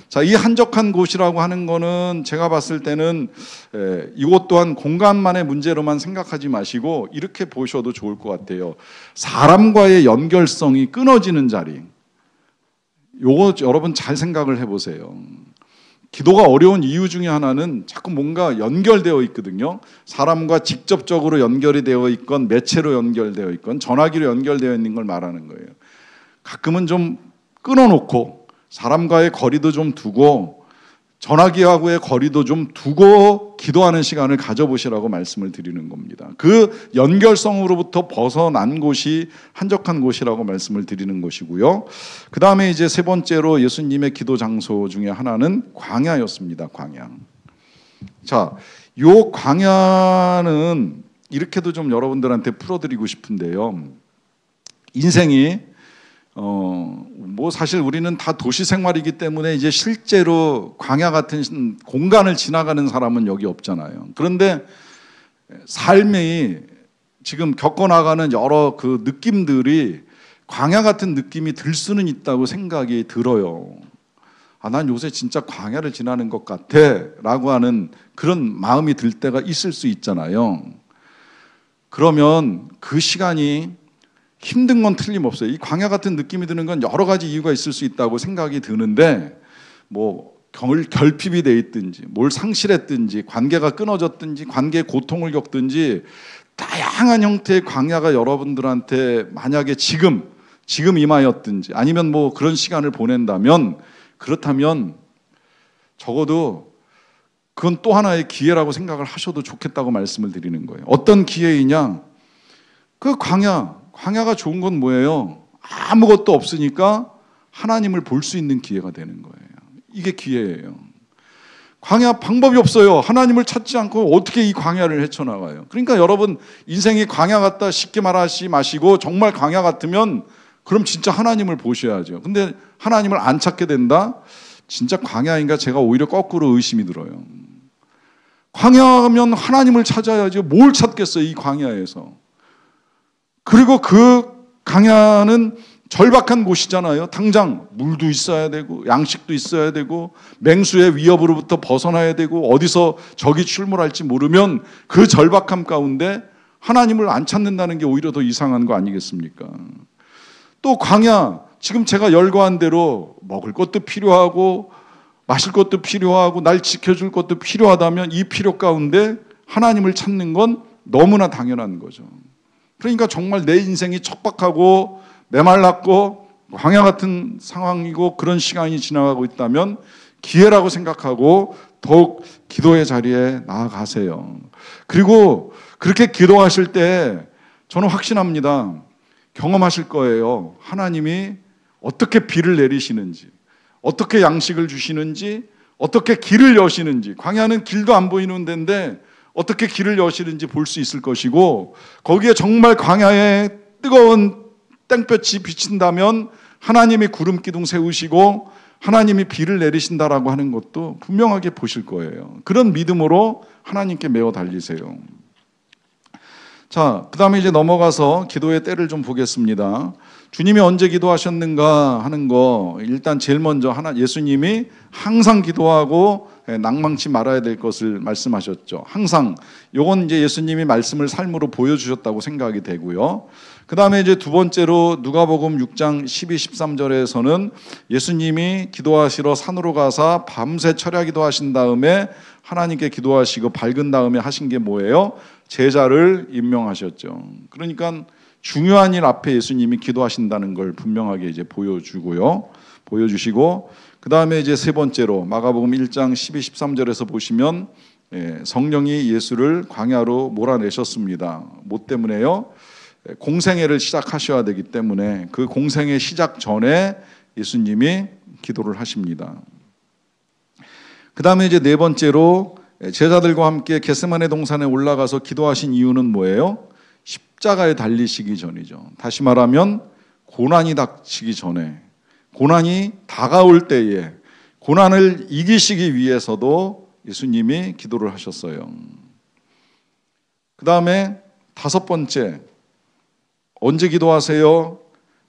자, 이 한적한 곳이라고 하는 거는 제가 봤을 때는 이것 또한 공간만의 문제로만 생각하지 마시고 이렇게 보셔도 좋을 것 같아요. 사람과의 연결성이 끊어지는 자리. 요거 여러분 잘 생각을 해보세요. 기도가 어려운 이유 중에 하나는 자꾸 뭔가 연결되어 있거든요. 사람과 직접적으로 연결이 되어 있건 매체로 연결되어 있건 전화기로 연결되어 있는 걸 말하는 거예요. 가끔은 좀 끊어놓고 사람과의 거리도 좀 두고 전화기하고의 거리도 좀 두고 기도하는 시간을 가져보시라고 말씀을 드리는 겁니다. 그 연결성으로부터 벗어난 곳이 한적한 곳이라고 말씀을 드리는 것이고요. 그 다음에 이제 세 번째로 예수님의 기도 장소 중에 하나는 광야였습니다. 광야. 자, 요 광야는 이렇게도 좀 여러분들한테 풀어드리고 싶은데요. 인생이 뭐 사실 우리는 다 도시 생활이기 때문에 이제 실제로 광야 같은 공간을 지나가는 사람은 여기 없잖아요. 그런데 삶이 지금 겪어나가는 여러 그 느낌들이 광야 같은 느낌이 들 수는 있다고 생각이 들어요. 아, 난 요새 진짜 광야를 지나는 것 같아 라고 하는 그런 마음이 들 때가 있을 수 있잖아요. 그러면 그 시간이 힘든 건 틀림없어요. 이 광야 같은 느낌이 드는 건 여러 가지 이유가 있을 수 있다고 생각이 드는데 뭐 결핍이 돼 있든지 뭘 상실했든지 관계가 끊어졌든지 관계의 고통을 겪든지 다양한 형태의 광야가 여러분들한테 만약에 지금 임하였든지 아니면 뭐 그런 시간을 보낸다면 그렇다면 적어도 그건 또 하나의 기회라고 생각을 하셔도 좋겠다고 말씀을 드리는 거예요. 어떤 기회이냐? 그 광야가 좋은 건 뭐예요? 아무것도 없으니까 하나님을 볼 수 있는 기회가 되는 거예요. 이게 기회예요. 광야 방법이 없어요. 하나님을 찾지 않고 어떻게 이 광야를 헤쳐나가요? 그러니까 여러분 인생이 광야 같다 쉽게 말하지 마시고 정말 광야 같으면 그럼 진짜 하나님을 보셔야죠. 근데 하나님을 안 찾게 된다? 진짜 광야인가 제가 오히려 거꾸로 의심이 들어요. 광야면 하나님을 찾아야죠. 뭘 찾겠어요, 이 광야에서. 그리고 그 광야는 절박한 곳이잖아요. 당장 물도 있어야 되고 양식도 있어야 되고 맹수의 위협으로부터 벗어나야 되고 어디서 적이 출몰할지 모르면 그 절박함 가운데 하나님을 안 찾는다는 게 오히려 더 이상한 거 아니겠습니까? 또 광야, 지금 제가 열거한 대로 먹을 것도 필요하고 마실 것도 필요하고 날 지켜줄 것도 필요하다면 이 필요 가운데 하나님을 찾는 건 너무나 당연한 거죠. 그러니까 정말 내 인생이 척박하고 메말랐고 광야 같은 상황이고 그런 시간이 지나가고 있다면 기회라고 생각하고 더욱 기도의 자리에 나아가세요. 그리고 그렇게 기도하실 때 저는 확신합니다. 경험하실 거예요. 하나님이 어떻게 비를 내리시는지, 어떻게 양식을 주시는지, 어떻게 길을 여시는지. 광야는 길도 안 보이는 데인데 어떻게 길을 여시는지 볼 수 있을 것이고, 거기에 정말 광야에 뜨거운 땡볕이 비친다면 하나님이 구름 기둥 세우시고 하나님이 비를 내리신다라고 하는 것도 분명하게 보실 거예요. 그런 믿음으로 하나님께 매어 달리세요. 자, 그 다음에 이제 넘어가서 기도의 때를 좀 보겠습니다. 주님이 언제 기도하셨는가 하는 거, 일단 제일 먼저 예수님이 항상 기도하고 낭망치 말아야 될 것을 말씀하셨죠. 항상. 요건 이제 예수님이 말씀을 삶으로 보여주셨다고 생각이 되고요. 그 다음에 이제 두 번째로 누가복음 6장 12, 13절에서는 예수님이 기도하시러 산으로 가사 밤새 철야 기도하신 다음에 하나님께 기도하시고 밝은 다음에 하신 게 뭐예요? 제자를 임명하셨죠. 그러니까 중요한 일 앞에 예수님이 기도하신다는 걸 분명하게 이제 보여주시고, 그 다음에 이제 세 번째로 마가복음 1장 12, 13절에서 보시면 성령이 예수를 광야로 몰아내셨습니다. 뭐 때문에요? 공생애를 시작하셔야 되기 때문에 그 공생애 시작 전에 예수님이 기도를 하십니다. 그 다음에 이제 네 번째로 제자들과 함께 겟세마네 동산에 올라가서 기도하신 이유는 뭐예요? 십자가에 달리시기 전이죠. 다시 말하면 고난이 닥치기 전에, 고난이 다가올 때에 고난을 이기시기 위해서도 예수님이 기도를 하셨어요. 그 다음에 다섯 번째, 언제 기도하세요?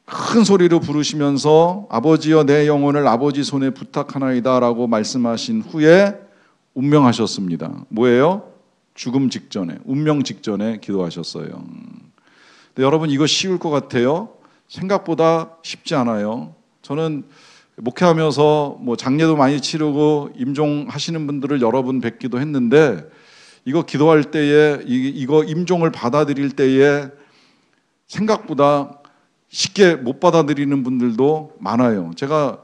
큰 소리로 부르시면서 아버지여 내 영혼을 아버지 손에 부탁하나이다 라고 말씀하신 후에 운명하셨습니다. 뭐예요? 죽음 직전에, 운명 직전에 기도하셨어요. 근데 여러분 이거 쉬울 것 같아요? 생각보다 쉽지 않아요. 저는 목회하면서 뭐 장례도 많이 치르고 임종하시는 분들을 여러 분 뵙기도 했는데, 이거 기도할 때에 이거 임종을 받아들일 때에 생각보다 쉽게 못 받아들이는 분들도 많아요. 제가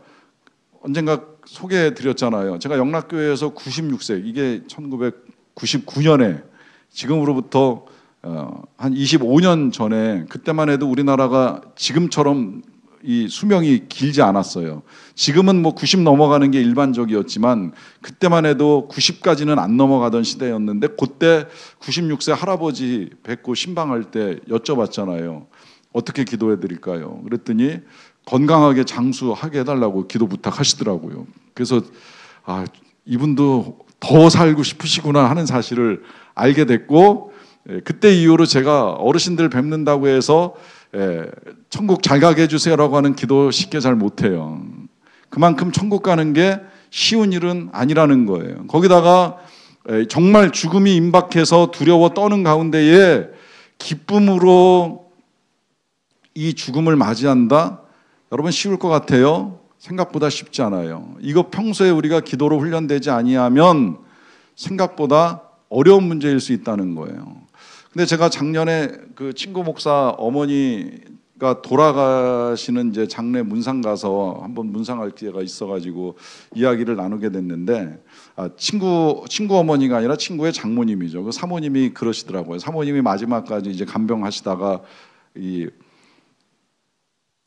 언젠가 소개해 드렸잖아요. 제가 영락교회에서 96세, 이게 1999년에 지금으로부터 한 25년 전에, 그때만 해도 우리나라가 지금처럼 이 수명이 길지 않았어요. 지금은 뭐 90 넘어가는 게 일반적이었지만 그때만 해도 90까지는 안 넘어가던 시대였는데, 그때 96세 할아버지 뵙고 신방할 때 여쭤봤잖아요. 어떻게 기도해 드릴까요? 그랬더니 건강하게 장수하게 해달라고 기도 부탁하시더라고요. 그래서 이분도 더 살고 싶으시구나 하는 사실을 알게 됐고, 그때 이후로 제가 어르신들 뵙는다고 해서 천국 잘 가게 해주세요라고 하는 기도 쉽게 잘 못해요. 그만큼 천국 가는 게 쉬운 일은 아니라는 거예요. 거기다가 정말 죽음이 임박해서 두려워 떠는 가운데에 기쁨으로 이 죽음을 맞이한다? 여러분 쉬울 것 같아요? 생각보다 쉽지 않아요. 이거 평소에 우리가 기도로 훈련되지 아니하면 생각보다 어려운 문제일 수 있다는 거예요. 근데 제가 작년에 그 친구 목사 어머니가 돌아가시는 이제 장례 문상 가서 한번 문상할 기회가 있어가지고 이야기를 나누게 됐는데, 친구 어머니가 아니라 친구의 장모님이죠. 그 사모님이 그러시더라고요. 사모님이 마지막까지 이제 간병하시다가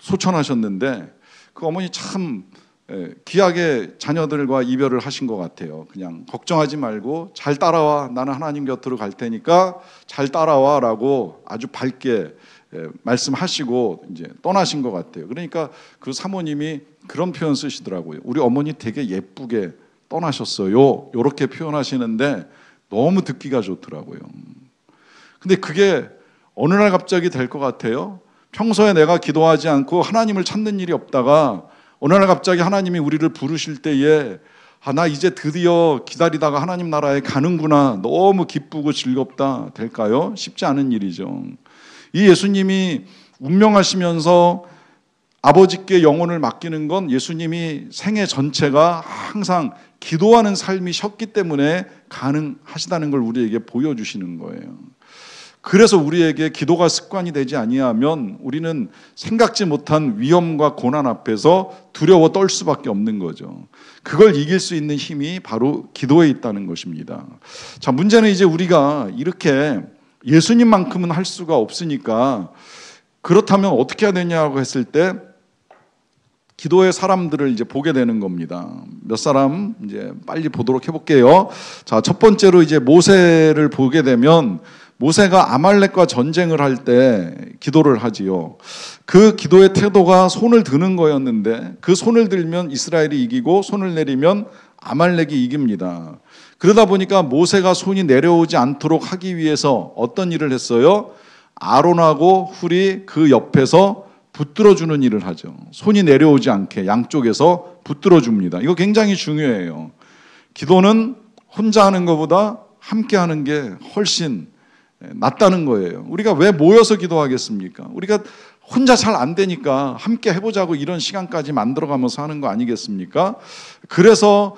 소천하셨는데, 그 어머니 참 귀하게 자녀들과 이별을 하신 것 같아요. 그냥 걱정하지 말고 잘 따라와. 나는 하나님 곁으로 갈 테니까 잘 따라와라고 아주 밝게 말씀하시고 이제 떠나신 것 같아요. 그러니까 그 사모님이 그런 표현 쓰시더라고요. 우리 어머니 되게 예쁘게 떠나셨어요. 이렇게 표현하시는데 너무 듣기가 좋더라고요. 근데 그게 어느 날 갑자기 될 것 같아요. 평소에 내가 기도하지 않고 하나님을 찾는 일이 없다가 어느 날 갑자기 하나님이 우리를 부르실 때에 나 이제 드디어 기다리다가 하나님 나라에 가는구나. 너무 기쁘고 즐겁다 될까요? 쉽지 않은 일이죠. 이 예수님이 운명하시면서 아버지께 영혼을 맡기는 건 예수님이 생애 전체가 항상 기도하는 삶이셨기 때문에 가능하시다는 걸 우리에게 보여주시는 거예요. 그래서 우리에게 기도가 습관이 되지 아니하면 우리는 생각지 못한 위험과 고난 앞에서 두려워 떨 수밖에 없는 거죠. 그걸 이길 수 있는 힘이 바로 기도에 있다는 것입니다. 자, 문제는 이제 우리가 이렇게 예수님만큼은 할 수가 없으니까 그렇다면 어떻게 해야 되냐고 했을 때 기도의 사람들을 이제 보게 되는 겁니다. 몇 사람 이제 빨리 보도록 해볼게요. 자, 첫 번째로 이제 모세를 보게 되면 모세가 아말렉과 전쟁을 할 때 기도를 하지요. 그 기도의 태도가 손을 드는 거였는데 그 손을 들면 이스라엘이 이기고 손을 내리면 아말렉이 이깁니다. 그러다 보니까 모세가 손이 내려오지 않도록 하기 위해서 어떤 일을 했어요? 아론하고 훌이 그 옆에서 붙들어주는 일을 하죠. 손이 내려오지 않게 양쪽에서 붙들어줍니다. 이거 굉장히 중요해요. 기도는 혼자 하는 것보다 함께 하는 게 훨씬 낫다는 거예요. 우리가 왜 모여서 기도하겠습니까? 우리가 혼자 잘 안 되니까 함께 해보자고 이런 시간까지 만들어가면서 하는 거 아니겠습니까? 그래서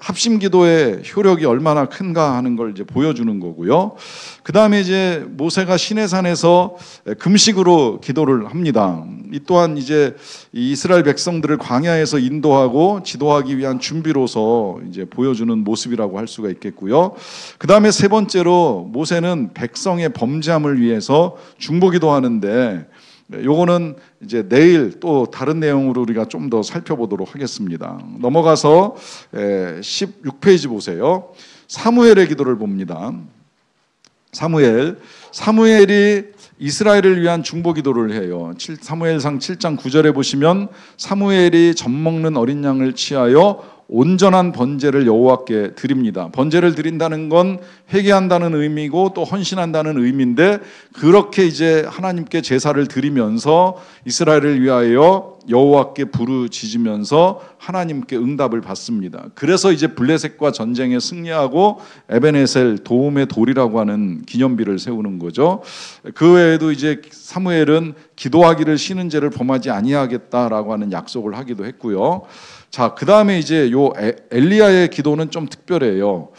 합심 기도의 효력이 얼마나 큰가 하는 걸 이제 보여주는 거고요. 그 다음에 이제 모세가 시내산에서 금식으로 기도를 합니다. 이 또한 이제 이스라엘 백성들을 광야에서 인도하고 지도하기 위한 준비로서 이제 보여주는 모습이라고 할 수가 있겠고요. 그 다음에 세 번째로 모세는 백성의 범죄함을 위해서 중보기도 하는데 요거는 이제 내일 또 다른 내용으로 우리가 좀 더 살펴보도록 하겠습니다. 넘어가서 16페이지 보세요. 사무엘의 기도를 봅니다. 사무엘이 이스라엘을 위한 중보 기도를 해요. 사무엘상 7장 9절에 보시면 사무엘이 젖먹는 어린 양을 취하여 온전한 번제를 여호와께 드립니다. 번제를 드린다는 건 회개한다는 의미고 또 헌신한다는 의미인데 그렇게 이제 하나님께 제사를 드리면서 이스라엘을 위하여 여호와께 부르짖으면서 하나님께 응답을 받습니다. 그래서 이제 블레셋과 전쟁에 승리하고 에벤에셀 도움의 돌이라고 하는 기념비를 세우는 거죠. 그 외에도 이제 사무엘은 기도하기를 쉬는 죄를 범하지 아니하겠다라고 하는 약속을 하기도 했고요. 자, 그 다음에 이제 요 엘리야의 기도는 좀 특별해요.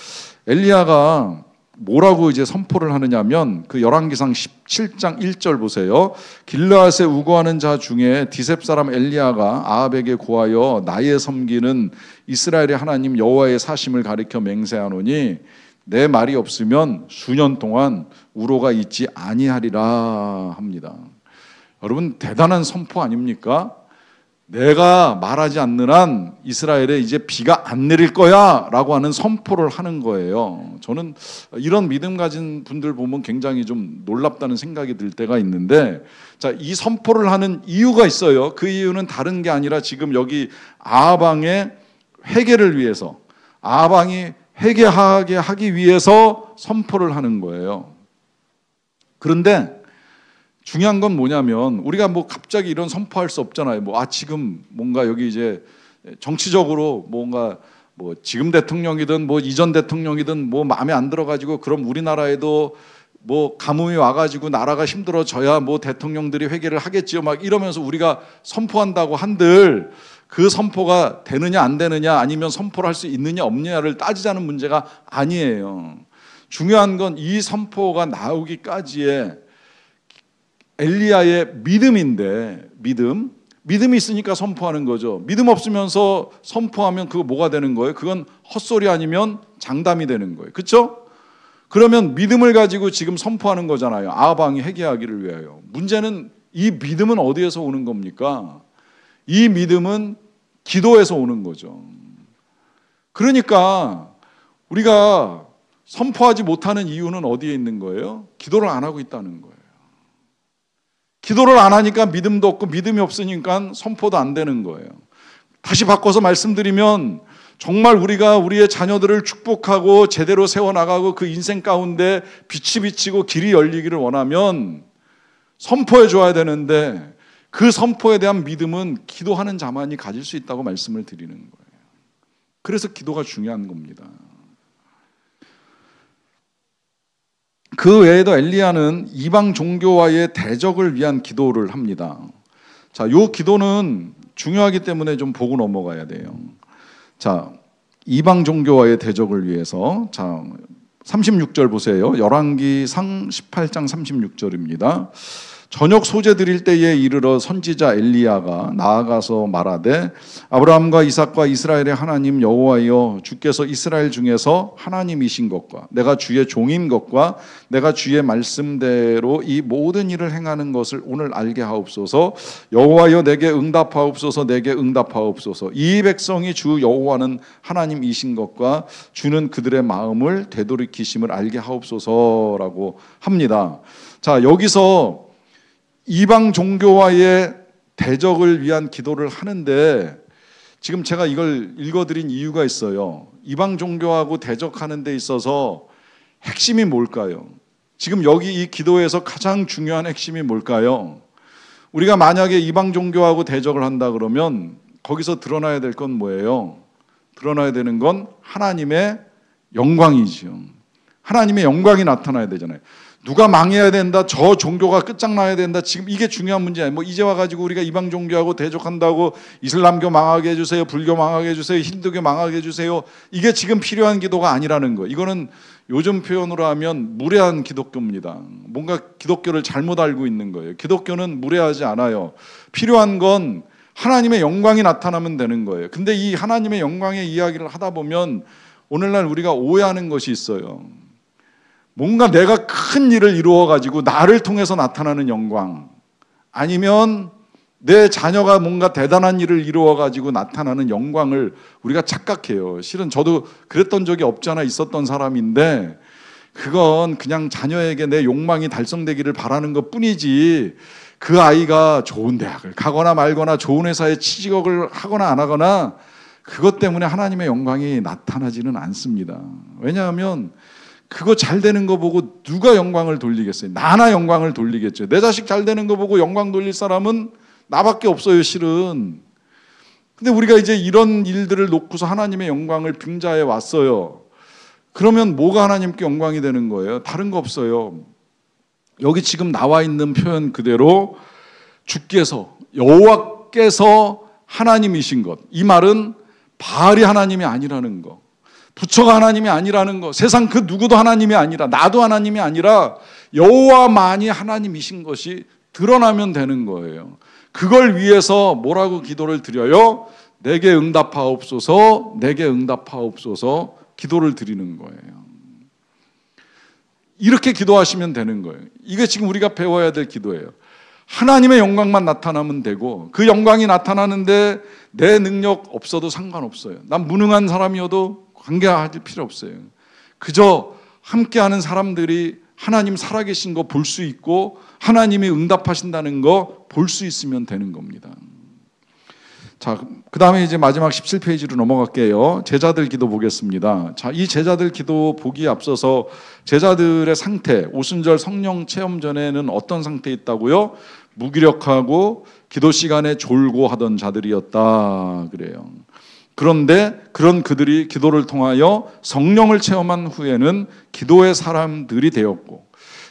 엘리야가 뭐라고 이제 선포를 하느냐면 그 열왕기상 17장 1절 보세요. 길르앗에 우거하는 자 중에 디셉 사람 엘리야가 아합에게 고하여 나의 섬기는 이스라엘의 하나님 여호와의 사심을 가리켜 맹세하노니 내 말이 없으면 수년 동안 우로가 있지 아니하리라 합니다. 여러분 대단한 선포 아닙니까? 내가 말하지 않는 한 이스라엘에 이제 비가 안 내릴 거야 라고 하는 선포를 하는 거예요. 저는 이런 믿음 가진 분들 보면 굉장히 좀 놀랍다는 생각이 들 때가 있는데, 자, 이 선포를 하는 이유가 있어요. 그 이유는 다른 게 아니라 지금 여기 아합 왕의 회개를 위해서, 아합 왕이 회개하게 하기 위해서 선포를 하는 거예요. 그런데 중요한 건 뭐냐면 우리가 뭐 갑자기 이런 선포할 수 없잖아요. 지금 뭔가 여기 이제 정치적으로 뭔가 뭐 지금 대통령이든 뭐 이전 대통령이든 뭐 마음에 안 들어가지고 그럼 우리나라에도 뭐 가뭄이 와가지고 나라가 힘들어져야 뭐 대통령들이 회개를 하겠지요. 막 이러면서 우리가 선포한다고 한들 그 선포가 되느냐 안 되느냐 아니면 선포를 할 수 있느냐 없느냐를 따지자는 문제가 아니에요. 중요한 건 이 선포가 나오기까지의 엘리야의 믿음인데 믿음이 있으니까 선포하는 거죠. 믿음 없으면서 선포하면 그거 뭐가 되는 거예요? 그건 헛소리 아니면 장담이 되는 거예요. 그렇죠? 그러면 믿음을 가지고 지금 선포하는 거잖아요. 아합 왕이 회개하기를 위하여. 문제는 이 믿음은 어디에서 오는 겁니까? 이 믿음은 기도에서 오는 거죠. 그러니까 우리가 선포하지 못하는 이유는 어디에 있는 거예요? 기도를 안 하고 있다는 거예요. 기도를 안 하니까 믿음도 없고 믿음이 없으니까 선포도 안 되는 거예요. 다시 바꿔서 말씀드리면 정말 우리가 우리의 자녀들을 축복하고 제대로 세워나가고 그 인생 가운데 빛이 비치고 길이 열리기를 원하면 선포해 줘야 되는데 그 선포에 대한 믿음은 기도하는 자만이 가질 수 있다고 말씀을 드리는 거예요. 그래서 기도가 중요한 겁니다. 그 외에도 엘리야는 이방 종교와의 대적을 위한 기도를 합니다. 자, 요 기도는 중요하기 때문에 좀 보고 넘어가야 돼요. 자, 이방 종교와의 대적을 위해서, 자, 36절 보세요. 열왕기상 18장 36절입니다. 저녁 소재 드릴 때에 이르러 선지자 엘리야가 나아가서 말하되 아브라함과 이삭과 이스라엘의 하나님 여호와여, 주께서 이스라엘 중에서 하나님이신 것과 내가 주의 종인 것과 내가 주의 말씀대로 이 모든 일을 행하는 것을 오늘 알게 하옵소서. 여호와여, 내게 응답하옵소서. 내게 응답하옵소서. 이 백성이 주 여호와는 하나님이신 것과 주는 그들의 마음을 되돌이키심을 알게 하옵소서라고 합니다. 자, 여기서 이방 종교와의 대적을 위한 기도를 하는데 지금 제가 이걸 읽어드린 이유가 있어요. 이방 종교하고 대적하는 데 있어서 핵심이 뭘까요? 지금 여기 이 기도에서 가장 중요한 핵심이 뭘까요? 우리가 만약에 이방 종교하고 대적을 한다 그러면 거기서 드러나야 될 건 뭐예요? 드러나야 되는 건 하나님의 영광이죠. 하나님의 영광이 나타나야 되잖아요. 누가 망해야 된다, 저 종교가 끝장나야 된다, 지금 이게 중요한 문제야. 뭐 이제 와가지고 우리가 이방 종교하고 대적한다고 이슬람교 망하게 해주세요, 불교 망하게 해주세요, 힌두교 망하게 해주세요, 이게 지금 필요한 기도가 아니라는 거예요. 이거는 요즘 표현으로 하면 무례한 기독교입니다. 뭔가 기독교를 잘못 알고 있는 거예요. 기독교는 무례하지 않아요. 필요한 건 하나님의 영광이 나타나면 되는 거예요. 근데 이 하나님의 영광의 이야기를 하다 보면 오늘날 우리가 오해하는 것이 있어요. 뭔가 내가 큰 일을 이루어가지고 나를 통해서 나타나는 영광, 아니면 내 자녀가 뭔가 대단한 일을 이루어가지고 나타나는 영광을 우리가 착각해요. 실은 저도 그랬던 적이 없잖아 있었던 사람인데 그건 그냥 자녀에게 내 욕망이 달성되기를 바라는 것 뿐이지, 그 아이가 좋은 대학을 가거나 말거나 좋은 회사에 취직을 하거나 안 하거나 그것 때문에 하나님의 영광이 나타나지는 않습니다. 왜냐하면 그거 잘 되는 거 보고 누가 영광을 돌리겠어요? 나나 영광을 돌리겠죠. 내 자식 잘 되는 거 보고 영광 돌릴 사람은 나밖에 없어요, 실은. 근데 우리가 이제 이런 일들을 놓고서 하나님의 영광을 빙자해 왔어요. 그러면 뭐가 하나님께 영광이 되는 거예요? 다른 거 없어요. 여기 지금 나와 있는 표현 그대로 주께서, 여호와께서 하나님이신 것, 이 말은 바알이 하나님이 아니라는 거, 부처가 하나님이 아니라는 거, 세상 그 누구도 하나님이 아니라, 나도 하나님이 아니라 여호와만이 하나님이신 것이 드러나면 되는 거예요. 그걸 위해서 뭐라고 기도를 드려요? 내게 응답하옵소서, 내게 응답하옵소서 기도를 드리는 거예요. 이렇게 기도하시면 되는 거예요. 이게 지금 우리가 배워야 될 기도예요. 하나님의 영광만 나타나면 되고, 그 영광이 나타나는데 내 능력 없어도 상관없어요. 난 무능한 사람이어도 관계할 필요 없어요. 그저 함께하는 사람들이 하나님 살아계신 거 볼 수 있고 하나님이 응답하신다는 거 볼 수 있으면 되는 겁니다. 자, 그 다음에 이제 마지막 17페이지로 넘어갈게요. 제자들 기도 보겠습니다. 자, 이 제자들 기도 보기에 앞서서 제자들의 상태, 오순절 성령 체험 전에는 어떤 상태에 있다고요? 무기력하고 기도 시간에 졸고 하던 자들이었다 그래요. 그런데 그런 그들이 기도를 통하여 성령을 체험한 후에는 기도의 사람들이 되었고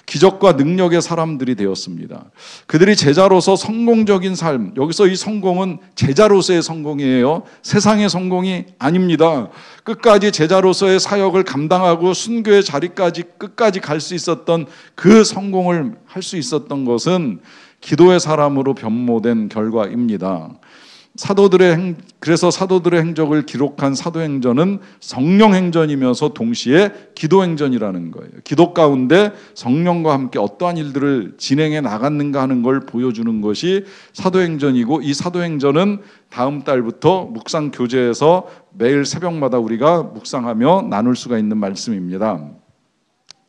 기적과 능력의 사람들이 되었습니다. 그들이 제자로서 성공적인 삶, 여기서 이 성공은 제자로서의 성공이에요. 세상의 성공이 아닙니다. 끝까지 제자로서의 사역을 감당하고 순교의 자리까지 끝까지 갈 수 있었던 그 성공을 할 수 있었던 것은 기도의 사람으로 변모된 결과입니다. 그래서 사도들의 행적을 기록한 사도행전은 성령행전이면서 동시에 기도행전이라는 거예요. 기도 가운데 성령과 함께 어떠한 일들을 진행해 나갔는가 하는 걸 보여주는 것이 사도행전이고, 이 사도행전은 다음 달부터 묵상 교제에서 매일 새벽마다 우리가 묵상하며 나눌 수가 있는 말씀입니다.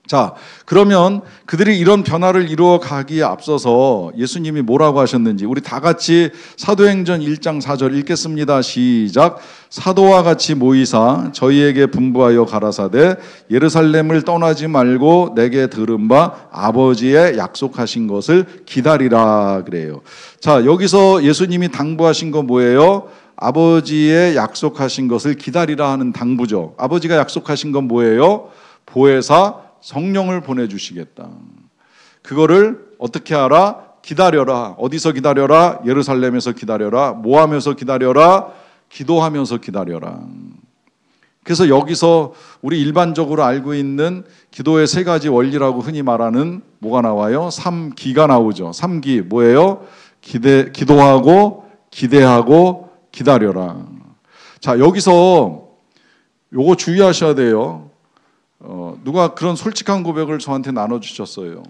자, 그러면 그들이 이런 변화를 이루어 가기에 앞서서 예수님이 뭐라고 하셨는지 우리 다 같이 사도행전 1장 4절 읽겠습니다. 시작. 사도와 같이 모이사 저희에게 분부하여 가라사대 예루살렘을 떠나지 말고 내게 들은 바 아버지의 약속하신 것을 기다리라 그래요. 자, 여기서 예수님이 당부하신 거 뭐예요? 아버지의 약속하신 것을 기다리라 하는 당부죠. 아버지가 약속하신 건 뭐예요? 보혜사 성령을 보내주시겠다. 그거를 어떻게 하라? 기다려라. 어디서 기다려라? 예루살렘에서 기다려라. 뭐 하면서 기다려라? 기도하면서 기다려라. 그래서 여기서 우리 일반적으로 알고 있는 기도의 세 가지 원리라고 흔히 말하는 뭐가 나와요? 3기가 나오죠. 3기 뭐예요? 기도하고 기대하고 기다려라. 자, 여기서 요거 주의하셔야 돼요. 누가 그런 솔직한 고백을 저한테 나눠주셨어요.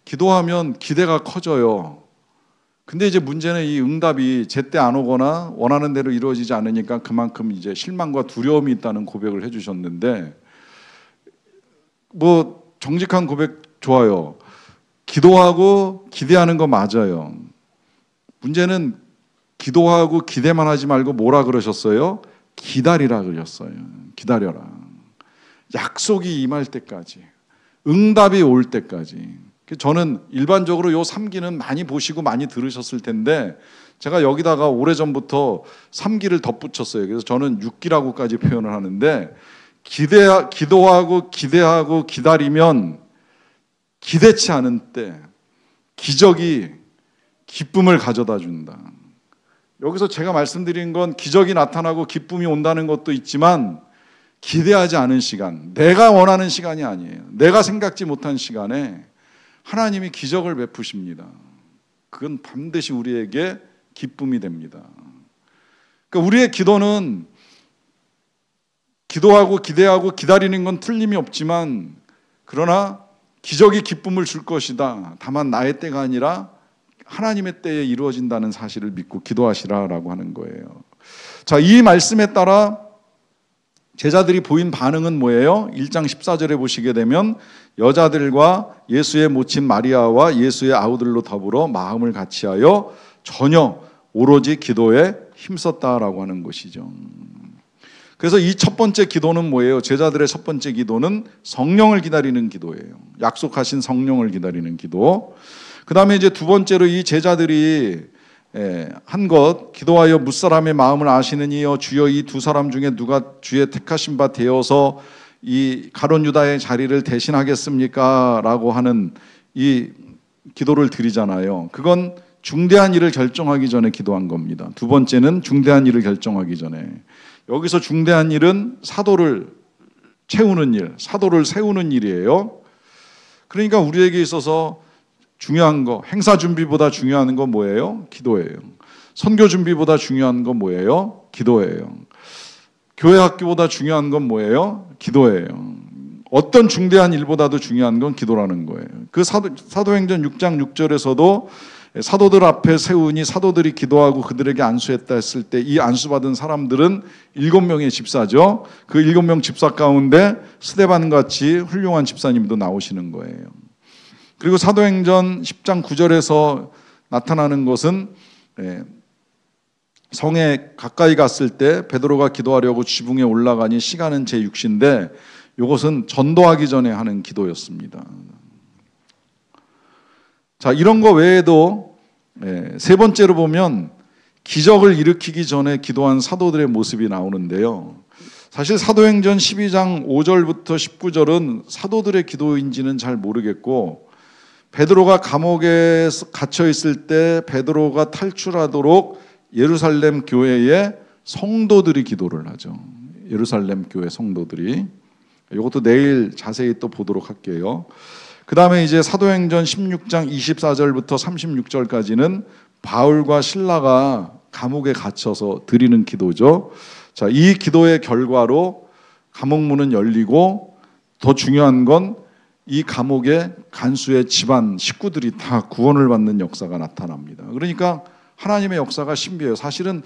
기도하면 기대가 커져요. 근데 이제 문제는 이 응답이 제때 안 오거나 원하는 대로 이루어지지 않으니까 그만큼 이제 실망과 두려움이 있다는 고백을 해주셨는데, 뭐 정직한 고백 좋아요. 기도하고 기대하는 거 맞아요. 문제는 기도하고 기대만 하지 말고 뭐라 그러셨어요? 기다리라 그러셨어요. 기다려라. 약속이 임할 때까지, 응답이 올 때까지. 저는 일반적으로 요 3기는 많이 보시고 많이 들으셨을 텐데 제가 여기다가 오래전부터 3기를 덧붙였어요. 그래서 저는 6기라고까지 표현을 하는데, 기도하고 기대하고 기다리면 기대치 않은 때 기적이 기쁨을 가져다 준다. 여기서 제가 말씀드린 건 기적이 나타나고 기쁨이 온다는 것도 있지만 기대하지 않은 시간, 내가 원하는 시간이 아니에요. 내가 생각지 못한 시간에 하나님이 기적을 베푸십니다. 그건 반드시 우리에게 기쁨이 됩니다. 그러니까 우리의 기도는 기도하고 기대하고 기다리는 건 틀림이 없지만, 그러나 기적이 기쁨을 줄 것이다. 다만 나의 때가 아니라 하나님의 때에 이루어진다는 사실을 믿고 기도하시라라고 하는 거예요. 자, 이 말씀에 따라 제자들이 보인 반응은 뭐예요? 1장 14절에 보시게 되면 여자들과 예수의 모친 마리아와 예수의 아우들로 더불어 마음을 같이하여 전혀 오로지 기도에 힘썼다라고 하는 것이죠. 그래서 이 첫 번째 기도는 뭐예요? 제자들의 첫 번째 기도는 성령을 기다리는 기도예요. 약속하신 성령을 기다리는 기도. 그 다음에 이제 두 번째로 이 제자들이 한 것, 기도하여 뭇사람의 마음을 아시느니여 주여 이 두 사람 중에 누가 주의 택하신 바 되어서 이 가룟 유다의 자리를 대신하겠습니까? 라고 하는 이 기도를 드리잖아요. 그건 중대한 일을 결정하기 전에 기도한 겁니다. 두 번째는 중대한 일을 결정하기 전에. 여기서 중대한 일은 사도를 채우는 일, 사도를 세우는 일이에요. 그러니까 우리에게 있어서 중요한 거, 행사 준비보다 중요한 건 뭐예요? 기도예요. 선교 준비보다 중요한 건 뭐예요? 기도예요. 교회 학교보다 중요한 건 뭐예요? 기도예요. 어떤 중대한 일보다도 중요한 건 기도라는 거예요. 그 사도행전 6장 6절에서도 사도들 앞에 세우니 사도들이 기도하고 그들에게 안수했다 했을 때 이 안수받은 사람들은 7명의 집사죠. 그 7명 집사 가운데 스데반 같이 훌륭한 집사님도 나오시는 거예요. 그리고 사도행전 10장 9절에서 나타나는 것은 성에 가까이 갔을 때 베드로가 기도하려고 지붕에 올라가니 시간은 제6시인데 이것은 전도하기 전에 하는 기도였습니다. 자, 이런 거 외에도 세 번째로 보면 기적을 일으키기 전에 기도한 사도들의 모습이 나오는데요. 사실 사도행전 12장 5절부터 19절은 사도들의 기도인지는 잘 모르겠고, 베드로가 감옥에 갇혀 있을 때 베드로가 탈출하도록 예루살렘 교회의 성도들이 기도를 하죠. 예루살렘 교회 성도들이. 이것도 내일 자세히 또 보도록 할게요. 그 다음에 이제 사도행전 16장 24절부터 36절까지는 바울과 실라가 감옥에 갇혀서 드리는 기도죠. 자, 이 기도의 결과로 감옥 문은 열리고 더 중요한 건 이 감옥의 간수의 집안 식구들이 다 구원을 받는 역사가 나타납니다. 그러니까 하나님의 역사가 신비해요. 사실은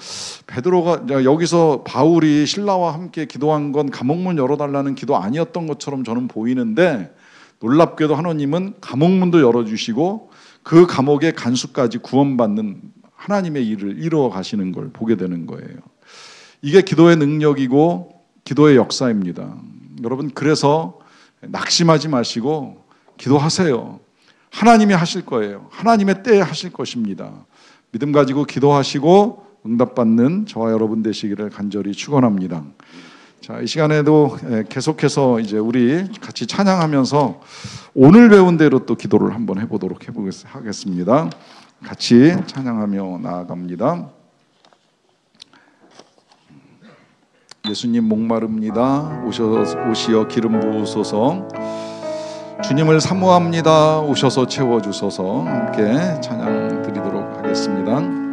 베드로가 여기서 바울이 신라와 함께 기도한 건 감옥문 열어달라는 기도 아니었던 것처럼 저는 보이는데, 놀랍게도 하나님은 감옥문도 열어주시고 그 감옥의 간수까지 구원받는 하나님의 일을 이루어 가시는 걸 보게 되는 거예요. 이게 기도의 능력이고 기도의 역사입니다. 여러분, 그래서 낙심하지 마시고 기도하세요. 하나님이 하실 거예요. 하나님의 때에 하실 것입니다. 믿음 가지고 기도하시고 응답받는 저와 여러분 되시기를 간절히 축원합니다. 자, 이 시간에도 계속해서 이제 우리 같이 찬양하면서 오늘 배운 대로 또 기도를 한번 해보도록 하겠습니다. 같이 찬양하며 나아갑니다. 예수님 목마릅니다. 오시어 기름 부으소서. 주님을 사모합니다. 오셔서 채워주소서. 함께 찬양 드리도록 하겠습니다.